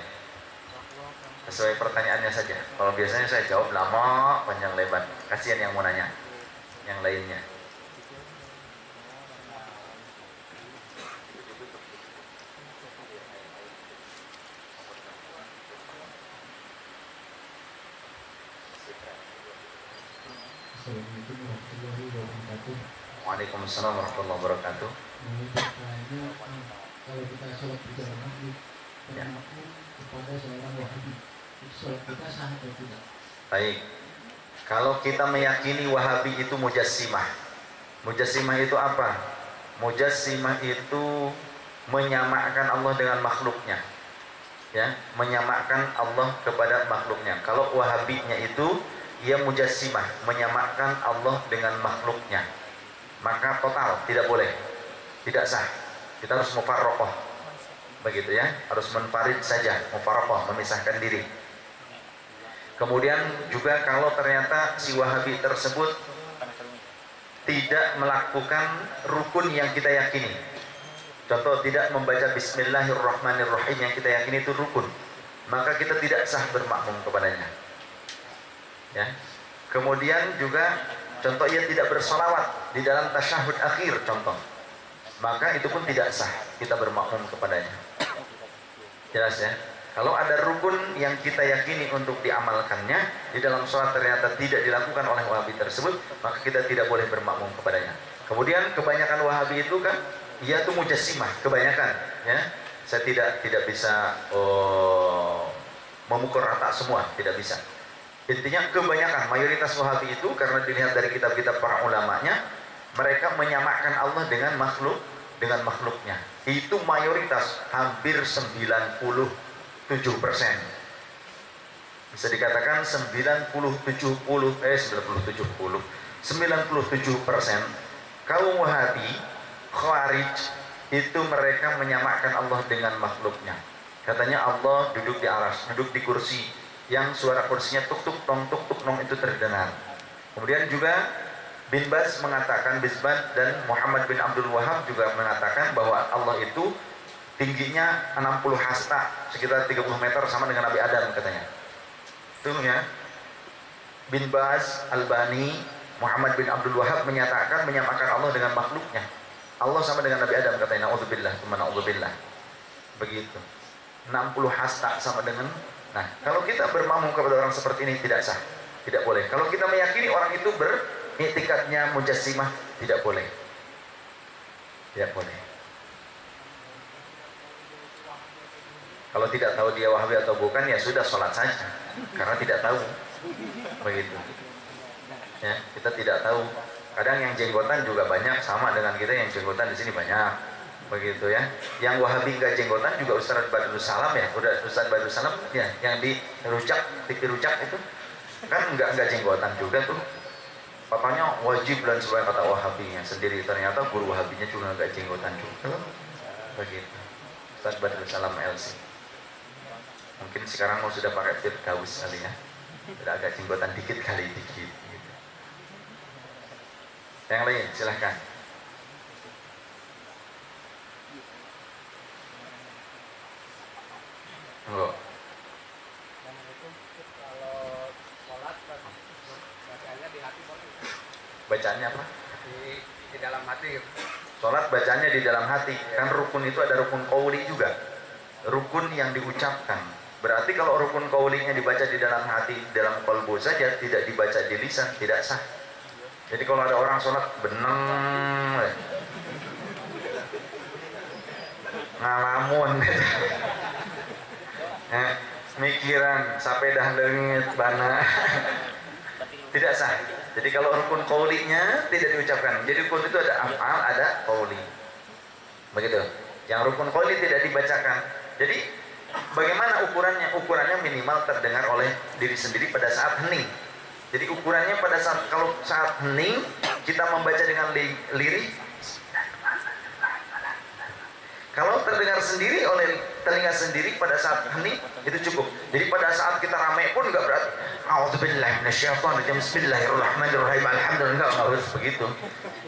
Sesuai pertanyaannya saja. Kalau biasanya saya jawab lama, panjang lebar. Kasihan yang mau nanya. Yang lainnya. Assalamualaikum warahmatullahi wabarakatuh. Waalaikumsalam warahmatullahi wabarakatuh. Ini bertanya, kalau kita sholat berjamaah bermakmum kepada seorang wahabi, sholat kita sah atau tidak? Baik. Kalau kita meyakini Wahabi itu mujassimah. Mujassimah itu apa? Mujassimah itu menyamakan Allah dengan makhluknya. Ya, menyamakan Allah kepada makhluknya. Kalau Wahabinya itu ia mujassimah, menyamakan Allah dengan makhluknya. Maka total tidak boleh. Tidak sah. Kita harus mufarraqah. Begitu ya, harus menfarid saja, mufarraqah, memisahkan diri. Kemudian juga kalau ternyata si Wahabi tersebut tidak melakukan rukun yang kita yakini. Contoh, tidak membaca Bismillahirrahmanirrahim yang kita yakini itu rukun, maka kita tidak sah bermakmum kepadanya. Ya. Kemudian juga contoh, ia tidak bersolawat di dalam tasyahud akhir contoh, maka itu pun tidak sah kita bermakmum kepadanya. Jelas ya? Kalau ada rukun yang kita yakini untuk diamalkannya di dalam sholat ternyata tidak dilakukan oleh Wahabi tersebut, maka kita tidak boleh bermakmum kepadanya. Kemudian kebanyakan Wahabi itu kan ia itu mujassimah, kebanyakan ya. Saya tidak bisa memukul rata semua, tidak bisa. Intinya kebanyakan, mayoritas Wahabi itu karena dilihat dari kitab-kitab para ulamanya, mereka menyamakan Allah dengan makhluknya. Itu mayoritas, hampir 97%. Bisa dikatakan 97% kaum Wahabi Khawarij itu mereka menyamakan Allah dengan makhluknya. Katanya Allah duduk di arsy, duduk di kursi yang suara kursinya tuk tuk nong itu terdengar. Kemudian juga Bin Baz mengatakan, Bisbad dan Muhammad bin Abdul Wahab juga mengatakan bahwa Allah itu tingginya 60 hasta, sekitar 30 meter, sama dengan Nabi Adam katanya. Itu ya. Bin Baz, Albani, Muhammad bin Abdul Wahab menyatakan menyamakan Allah dengan makhluknya. Allah sama dengan Nabi Adam katanya, na'udzubillah, na'udzubillah. Begitu. 60 hasta sama dengan. Nah, kalau kita bermakmum kepada orang seperti ini tidak sah. Tidak boleh. Kalau kita meyakini orang itu beriktikadnya mujassimah, tidak boleh. Tidak boleh. Kalau tidak tahu dia Wahabi atau bukan, ya sudah sholat saja, karena tidak tahu. Begitu. Ya, kita tidak tahu. Kadang yang jenggotan juga banyak, sama dengan kita yang jenggotan di sini banyak. Begitu ya. Yang Wahabi enggak jenggotan juga Ustaz Badrul Salam ya. Udah Ustaz Badrul Salam ya, yang di TV rujak itu kan enggak jenggotan juga tuh. Papanya wajib dan sebagainya kata Wahabinya sendiri, ternyata guru Wahabinya juga enggak jenggotan juga. Begitu. Ustaz Badrul Salam LC. Mungkin sekarang mau sudah pakai Firdaus kali ya, sudah agak jenggotan dikit kali dikit gitu. Yang lain silahkan. Oh. Kalau sholat bacaannya di hati, Bacaannya apa? di dalam hati. Sholat bacaannya di dalam hati. Kan rukun itu ada rukun qauli juga, rukun yang diucapkan. Berarti kalau rukun qaulinya dibaca di dalam hati, dalam qalbu saja, tidak dibaca di lisan, tidak sah. Jadi kalau ada orang sholat beneng ngalamun mikiran sampai dah lengit bana tidak sah. Jadi kalau rukun qaulinya tidak diucapkan. Jadi rukun itu ada af'al, ada qauli. Begitu. Yang rukun qauli tidak dibacakan. Jadi bagaimana ukurannya? Ukurannya minimal terdengar oleh diri sendiri pada saat hening. Jadi ukurannya pada saat, kalau saat hening kita membaca dengan lirik. Kalau terdengar sendiri oleh telinga sendiri pada saat hening itu cukup. Jadi pada saat kita ramai pun nggak berarti A'udzubillahi minasyaitonirrajim Bismillahirrahmanirrahim Alhamdulillah, nggak harus begitu.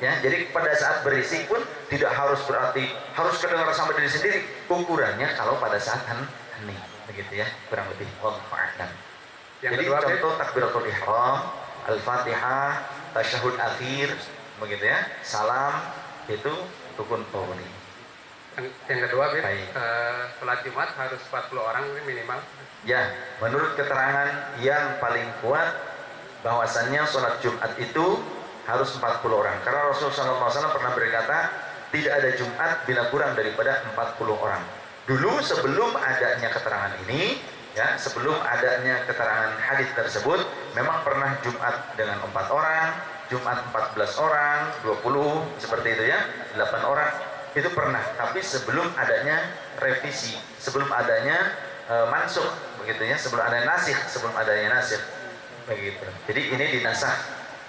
Ya, jadi pada saat berisik pun tidak harus berarti harus kedengar sama diri sendiri. Ukurannya kalau pada saat hening, begitu ya, kurang lebih. Wallahu a'lam. Jadi contoh takbiratul ihram, al-fatihah, tasyahud akhir, begitu ya, salam itu rukun pawani. Yang kedua, sholat Jumat harus 40 orang minimal. Ya, menurut keterangan yang paling kuat bahwasannya sholat Jumat itu harus 40 orang. Karena Rasulullah SAW pernah berkata, tidak ada Jumat bila kurang daripada 40 orang. Dulu sebelum adanya keterangan ini, ya, sebelum adanya keterangan hadis tersebut, memang pernah Jumat dengan 4 orang, Jumat 14 orang, 20 seperti itu ya, 8 orang. Itu pernah, tapi sebelum adanya revisi, sebelum adanya mansukh, begitu ya, sebelum adanya nasikh, sebelum adanya nasikh, begitu. Jadi ini dinasah,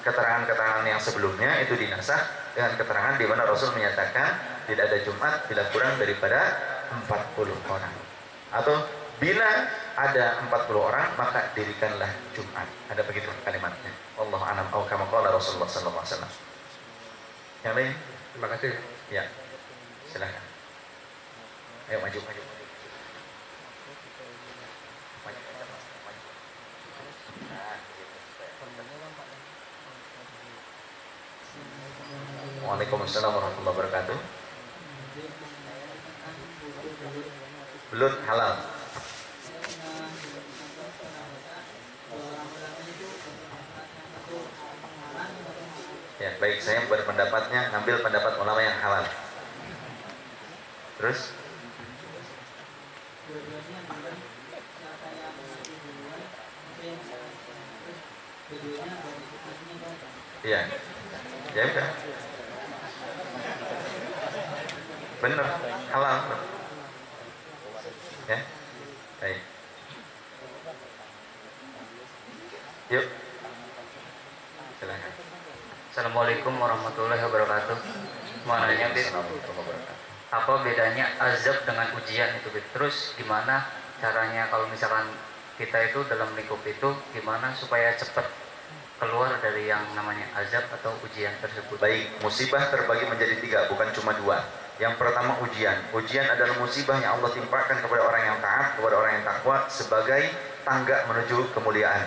keterangan-keterangan yang sebelumnya itu dinasah dengan keterangan di mana Rasul menyatakan tidak ada Jumat bila kurang daripada 40 orang. Atau bila ada 40 orang maka dirikanlah Jumat. Ada begitu kalimatnya. Wallahu a'lam. Au kama qala Rasulullah sallallahu alaihi wasallam. Yang lain? Terima kasih. Ya. Silakan. Ayo maju. Waalaikumsalam warahmatullahi wabarakatuh. Belut halal. Ya, baik, saya berpendapatnya ngambil pendapat ulama yang halal. Terus? Iya. Ya udah. Benar, halal. Ya. Baik. Yuk. Silakan. Assalamualaikum warahmatullahi wabarakatuh. Mau nanya, Bib, apa bedanya azab dengan ujian itu, Bib? Terus gimana caranya kalau misalkan kita itu dalam lingkup itu, gimana supaya cepat keluar dari yang namanya azab atau ujian tersebut? Baik, musibah terbagi menjadi 3, bukan cuma 2. Yang pertama ujian. Ujian adalah musibah yang Allah timpakan kepada orang yang taat, kepada orang yang takwa sebagai tangga menuju kemuliaan.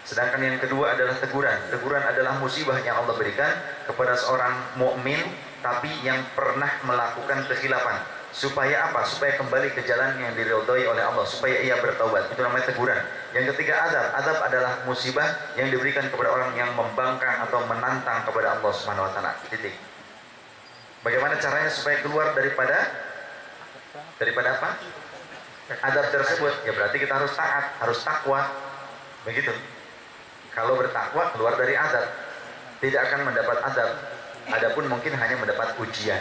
Sedangkan yang kedua adalah teguran. Teguran adalah musibah yang Allah berikan kepada seorang mukmin tapi yang pernah melakukan kekhilafan. Supaya apa? Supaya kembali ke jalan yang diridhoi oleh Allah, supaya ia bertaubat. Itu namanya teguran. Yang ketiga azab. Azab adalah musibah yang diberikan kepada orang yang membangkang atau menantang kepada Allah Subhanahu wa taala. Titik. Bagaimana caranya supaya keluar daripada apa? Azab tersebut? Ya berarti kita harus taat, harus takwa. Begitu. Kalau bertakwa keluar dari azab, tidak akan mendapat azab. Adapun mungkin hanya mendapat ujian.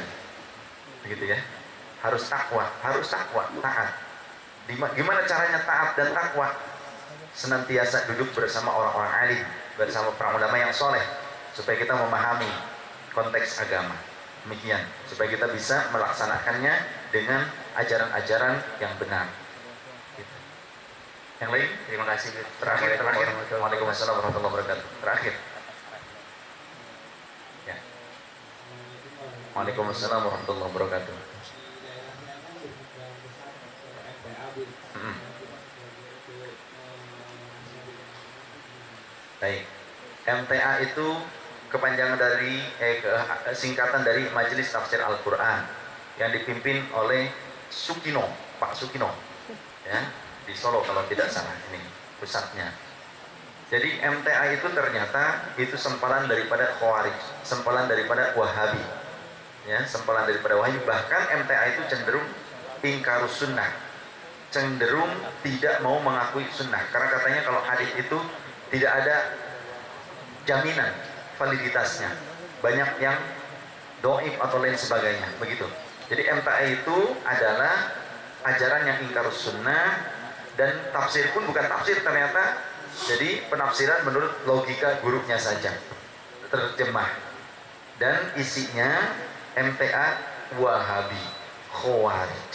Begitu ya. Harus takwa, taat. Gimana caranya taat dan takwa? Senantiasa duduk bersama orang-orang alim, bersama para ulama yang soleh, supaya kita memahami konteks agama. Demikian, supaya kita bisa melaksanakannya dengan ajaran-ajaran yang benar. Gitu. Yang lain? Terima kasih. Terakhir. Waalaikumsalam warahmatullahi wabarakatuh. Terakhir. Ya. Waalaikumsalam warahmatullahi wabarakatuh. Baik. MTA itu kepanjangan dari singkatan dari Majelis Tafsir Al-Quran yang dipimpin oleh Sukino, Pak Sukino, ya, di Solo kalau tidak salah, ini pusatnya. Jadi MTA itu ternyata itu sempalan daripada Khawarij, sempalan daripada Wahabi, ya, sempalan daripada Wahabi. Bahkan MTA itu cenderung ingkarus sunnah, cenderung tidak mau mengakui sunnah, karena katanya kalau hadis itu tidak ada jaminan validitasnya, banyak yang doib atau lain sebagainya, begitu. Jadi MTA itu adalah ajaran yang ingkarus sunnah, dan tafsir pun bukan tafsir ternyata, jadi penafsiran menurut logika gurunya saja, terjemah, dan isinya MTA Wahabi, Khawarij.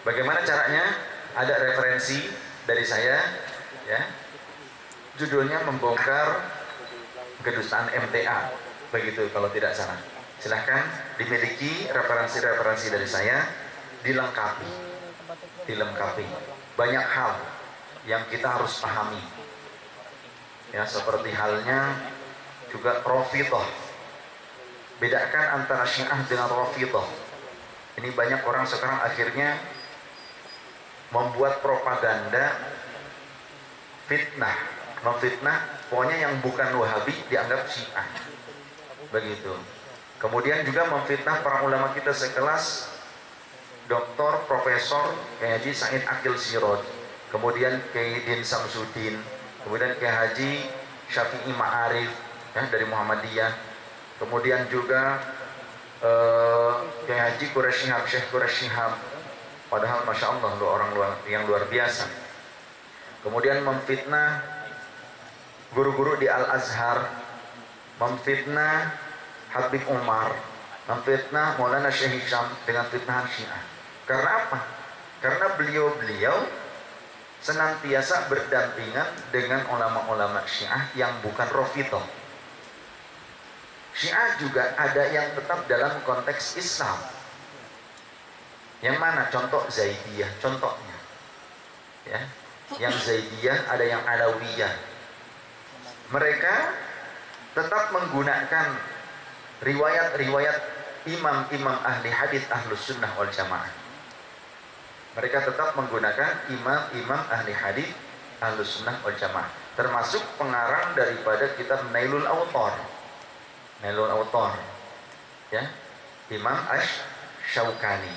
Bagaimana caranya? Ada referensi dari saya, ya. Judulnya membongkar kedustaan MTA, begitu kalau tidak salah. Silahkan dimiliki referensi-referensi dari saya, dilengkapi. Banyak hal yang kita harus pahami. Ya, seperti halnya juga Rafidhah. Bedakan antara Syiah dengan Rafidhah. Ini banyak orang sekarang akhirnya membuat propaganda fitnah, memfitnah, pokoknya yang bukan Wahabi dianggap Syiah. Begitu. Kemudian juga memfitnah para ulama kita sekelas Doktor, Profesor Kiai Haji Said Akil Siroj, kemudian Kiai Din Samsudin, kemudian Kiai Haji Syafi'i Ma'arif, ya, dari Muhammadiyah, kemudian juga Kiai Haji Quraisy Shihab, Syekh Quraisy Shihab, padahal Masya Allah orang yang luar biasa. Kemudian memfitnah guru-guru di Al-Azhar, memfitnah Habib Umar, memfitnah Maulana Syekh Hisham dengan fitnahan Syiah. Karena apa? Karena beliau-beliau senantiasa berdampingan dengan ulama-ulama Syiah yang bukan Rafidhah. Syiah juga ada yang tetap dalam konteks Islam. Yang mana? Contoh Zaidiyah, contohnya. Ya, yang Zaidiyah ada yang Alawiyah. Mereka tetap menggunakan riwayat-riwayat imam-imam ahli hadis ahlus sunnah wal jamaah. Mereka tetap menggunakan imam-imam ahli hadis ahlus sunnah wal jamaah, termasuk pengarang daripada kitab Nailul Awtar. Nailul Awtar, ya, Imam Asy-Syaukani.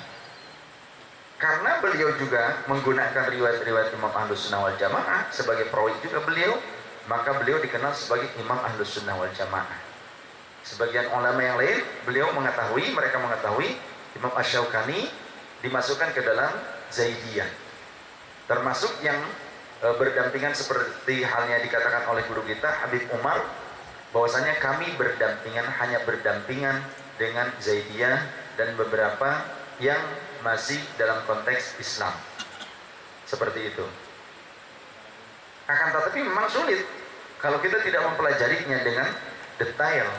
Karena beliau juga menggunakan riwayat-riwayat imam ahlus sunnah wal jamaah sebagai perawi juga beliau, maka beliau dikenal sebagai imam ahlus sunnah wal jamaah. Sebagian ulama yang lain, mereka mengetahui Imam Asy-Syaukani dimasukkan ke dalam Zaidiyah. Termasuk yang berdampingan seperti halnya dikatakan oleh guru kita Habib Umar, bahwasanya kami hanya berdampingan dengan Zaidiyah dan beberapa yang masih dalam konteks Islam. Seperti itu. Akan tetapi memang sulit kalau kita tidak mempelajarinya dengan detail.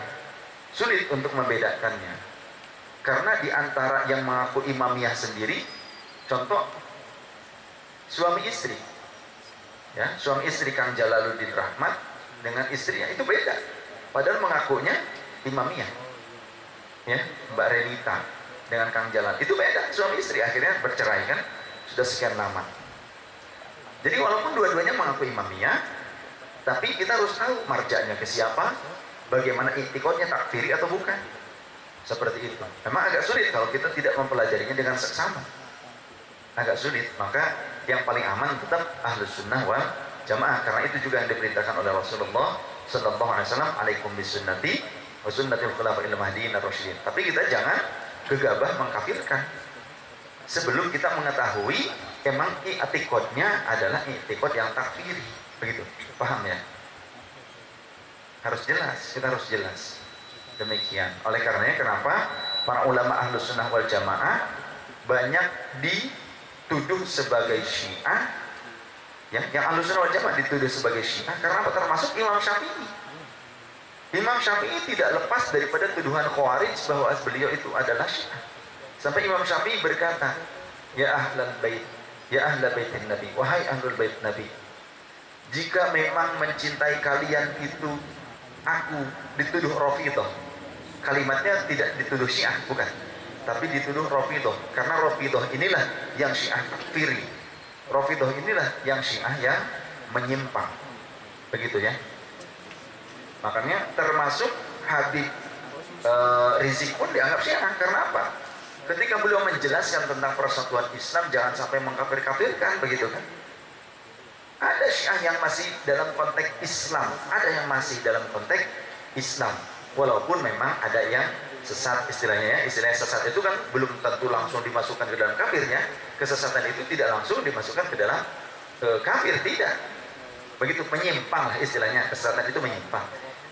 Sulit untuk membedakannya. Karena di antara yang mengaku imamiyah sendiri, contoh suami istri. Ya, suami istri Kang Jalaluddin Rahmat dengan istrinya itu beda. Padahal mengakunya imamiyah. Ya, Mbak Renita dengan Kang Jalal itu beda, suami istri, akhirnya bercerai kan sudah sekian lama. Jadi walaupun dua-duanya mengaku imamiyah, tapi kita harus tahu marjanya ke siapa, bagaimana i'tiqadnya, takfiri atau bukan. Seperti itu. Memang agak sulit kalau kita tidak mempelajarinya dengan seksama. Agak sulit. Maka yang paling aman tetap ahlus sunnah wal jamaah. Karena itu juga yang diperintahkan oleh Rasulullah sallallahu alaihi wasallam, alaikum bisunnati wa sunnatil khulafa'il mahdiyyin ar-rasyidin. Tapi kita jangan gegabah mengkafirkan sebelum kita mengetahui emang i'tiqadnya adalah i'tiqad yang takfiri. Begitu. Paham ya? Harus jelas, kita harus jelas. Demikian. Oleh karenanya kenapa para ulama ahlus sunnah wal jamaah banyak dituduh sebagai Syiah, ya, yang ahlus sunnah wal jamaah dituduh sebagai Syiah karena apa? Termasuk Imam Syafi'i. Imam Syafi'i tidak lepas daripada tuduhan Khawarij bahwa beliau itu adalah Syiah. Sampai Imam Syafi'i berkata, ya ahlal bait, ya ahlal baitin Nabi, wahai ahlul bait Nabi, jika memang mencintai kalian itu aku dituduh Rafidhah. Kalimatnya tidak dituduh Syiah, bukan, tapi dituduh Rafidhah. Karena Rafidhah inilah yang Syiah takfiri. Rafidhah inilah yang Syiah yang menyimpang. Begitu ya. Makanya termasuk Habib Rizik pun dianggap Syiah. Karena apa? Ketika beliau menjelaskan tentang persatuan Islam, jangan sampai mengkafir-kafirkan, begitu kan? Ada Syiah yang masih dalam konteks Islam, ada yang masih dalam konteks Islam, walaupun memang ada yang sesat istilahnya. Ya, istilahnya sesat itu kan belum tentu langsung dimasukkan ke dalam kafirnya. Kesesatan itu tidak langsung dimasukkan ke dalam kafir, tidak. Begitu, menyimpang lah istilahnya. Kesesatan itu menyimpang.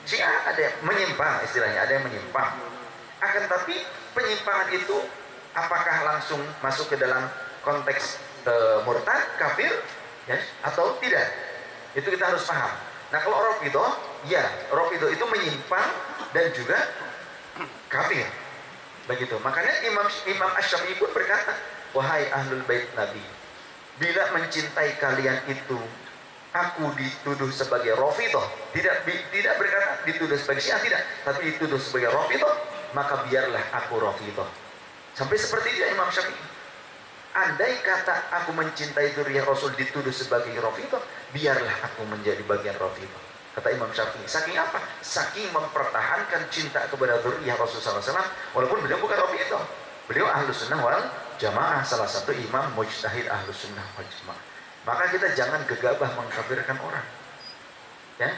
Syiah ada yang menyimpang istilahnya, ada yang menyimpang. Akan tapi penyimpangan itu apakah langsung masuk ke dalam konteks murtad, kafir, ya, atau tidak? Itu kita harus paham. Nah kalau Rafidhah, ya Rafidhah itu menyimpang dan juga kafir. Begitu. Makanya Imam Asy-Syafi'i pun berkata, wahai ahlul bait Nabi, bila mencintai kalian itu, aku dituduh sebagai Rafidhah, tidak berkata dituduh sebagai Syiah, tidak, tapi dituduh sebagai Rafidhah, maka biarlah aku Rafidhah. Sampai seperti itu Imam Syafi'i. Andai kata aku mencintai dzurriyyah Rasul dituduh sebagai Rafidhah, biarlah aku menjadi bagian Rafidhah. Kata Imam Syafi'i. Saking apa? Saking mempertahankan cinta kepada dzurriyyah Rasul SAW, walaupun beliau bukan Rafidhah. Beliau Ahlus Sunnah wal Jamaah, salah satu imam mujtahid Ahlus Sunnah wal Jamaah. Maka kita jangan gegabah mengkafirkan orang. Ya,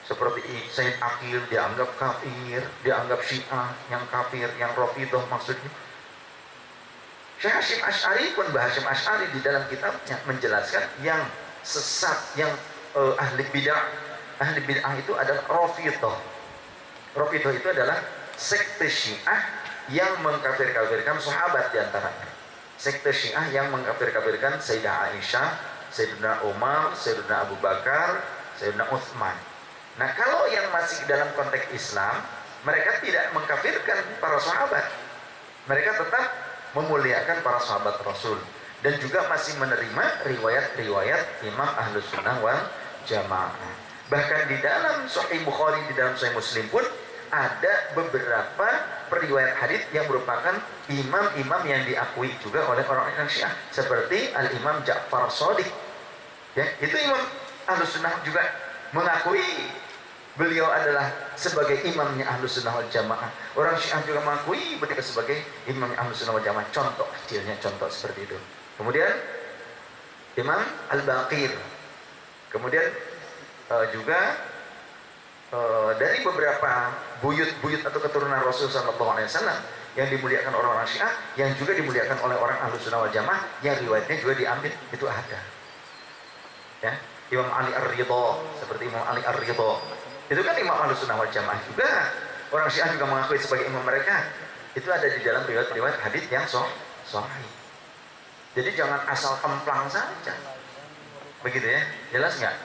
seperti Sayyid Aqil dianggap kafir, dianggap Syiah yang kafir, yang Rafidhah maksudnya. Syekh Hasyim Asy'ari pun, Mbah Hasyim Asy'ari di dalam kitabnya menjelaskan yang sesat, yang ahli bid'ah itu adalah Rafidhah. Rafidhah itu adalah sekte Syiah yang mengkafir-kafirkan sahabat di antaranya. Sekte Syiah yang mengkafir-kafirkan Sayyidah Aisyah, Sayyidina Umar, Sayyidina Abu Bakar, Sayyidina Utsman. Nah, kalau yang masih dalam konteks Islam, mereka tidak mengkafirkan para sahabat. Mereka tetap memuliakan para sahabat Rasul dan juga masih menerima riwayat-riwayat Imam Ahlus Sunnah wal Jamaah. Bahkan di dalam Sahih Bukhari, di dalam Sahih Muslim pun ada beberapa periwayat hadits yang merupakan imam-imam yang diakui juga oleh orang-orang Syiah, seperti Al-Imam Ja'far Shadiq. Ya, itu Imam Ahlus Sunnah juga mengakui beliau adalah sebagai imamnya Ahlus Sunnah wal Jamaah. Orang Syiah juga mengakui beliau sebagai imamnya Ahlus Sunnah wal Jamaah. Contoh kecilnya, contoh seperti itu. Kemudian Imam Al-Baqir. Kemudian juga dari beberapa buyut atau keturunan Rasulullah SAW yang dimuliakan orang-orang Syiah, yang juga dimuliakan oleh orang Ahlus Sunnah wal Jamaah, yang riwayatnya juga diambil, itu ada. Ya, Imam Ali Ar-Ridha, seperti Imam Ali Ar-Ridha. Itu kan Imam Ahlus Sunnah wal Jamaah juga. Orang Syiah juga mengakui sebagai imam mereka. Itu ada di dalam riwayat-riwayat hadits yang sahih. Jadi jangan asal kemplang saja. Begitu ya, jelas nggak?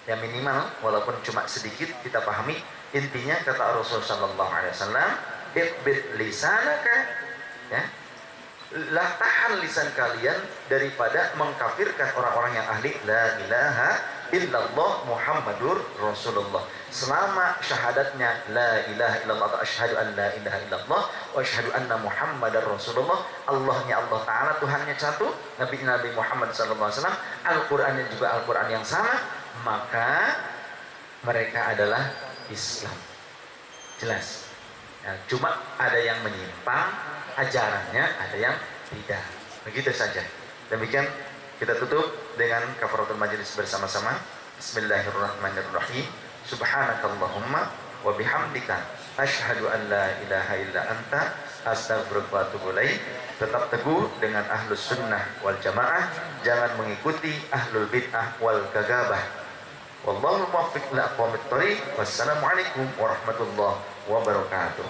Ya minimal, walaupun cuma sedikit kita pahami. Intinya kata Rasulullah SAW, "Iqbid lisanaka," ya, lah tahan lisan kalian daripada mengkafirkan orang-orang yang ahli la ilaha illallah Muhammadur Rasulullah. Selama syahadatnya la ilaha illallah atau asyhadu an la ilaha illallah wa asyhadu anna Muhammadar Rasulullah, Allahnya Allah Ta'ala, Tuhannya satu, Nabi Muhammad SAW, Al-Qurannya juga Al-Quran yang sama, maka mereka adalah Islam. Jelas. Ya, cuma ada yang menyimpang ajarannya, ada yang tidak. Begitu saja. Demikian kita tutup dengan kafaratul majelis bersama-sama. Bismillahirrahmanirrahim. Subhanakallahumma wa bihamdika asyhadu an la ilaha illa anta astaghfiruka wa atubu ilaik. Tetap teguh dengan Ahlus Sunnah wal Jamaah, jangan mengikuti Ahlul Bid'ah wal Gagabah. Wallahu muwaffiq ila aqwamit thoriq. Wassalamualaikum warahmatullahi wabarakatuh.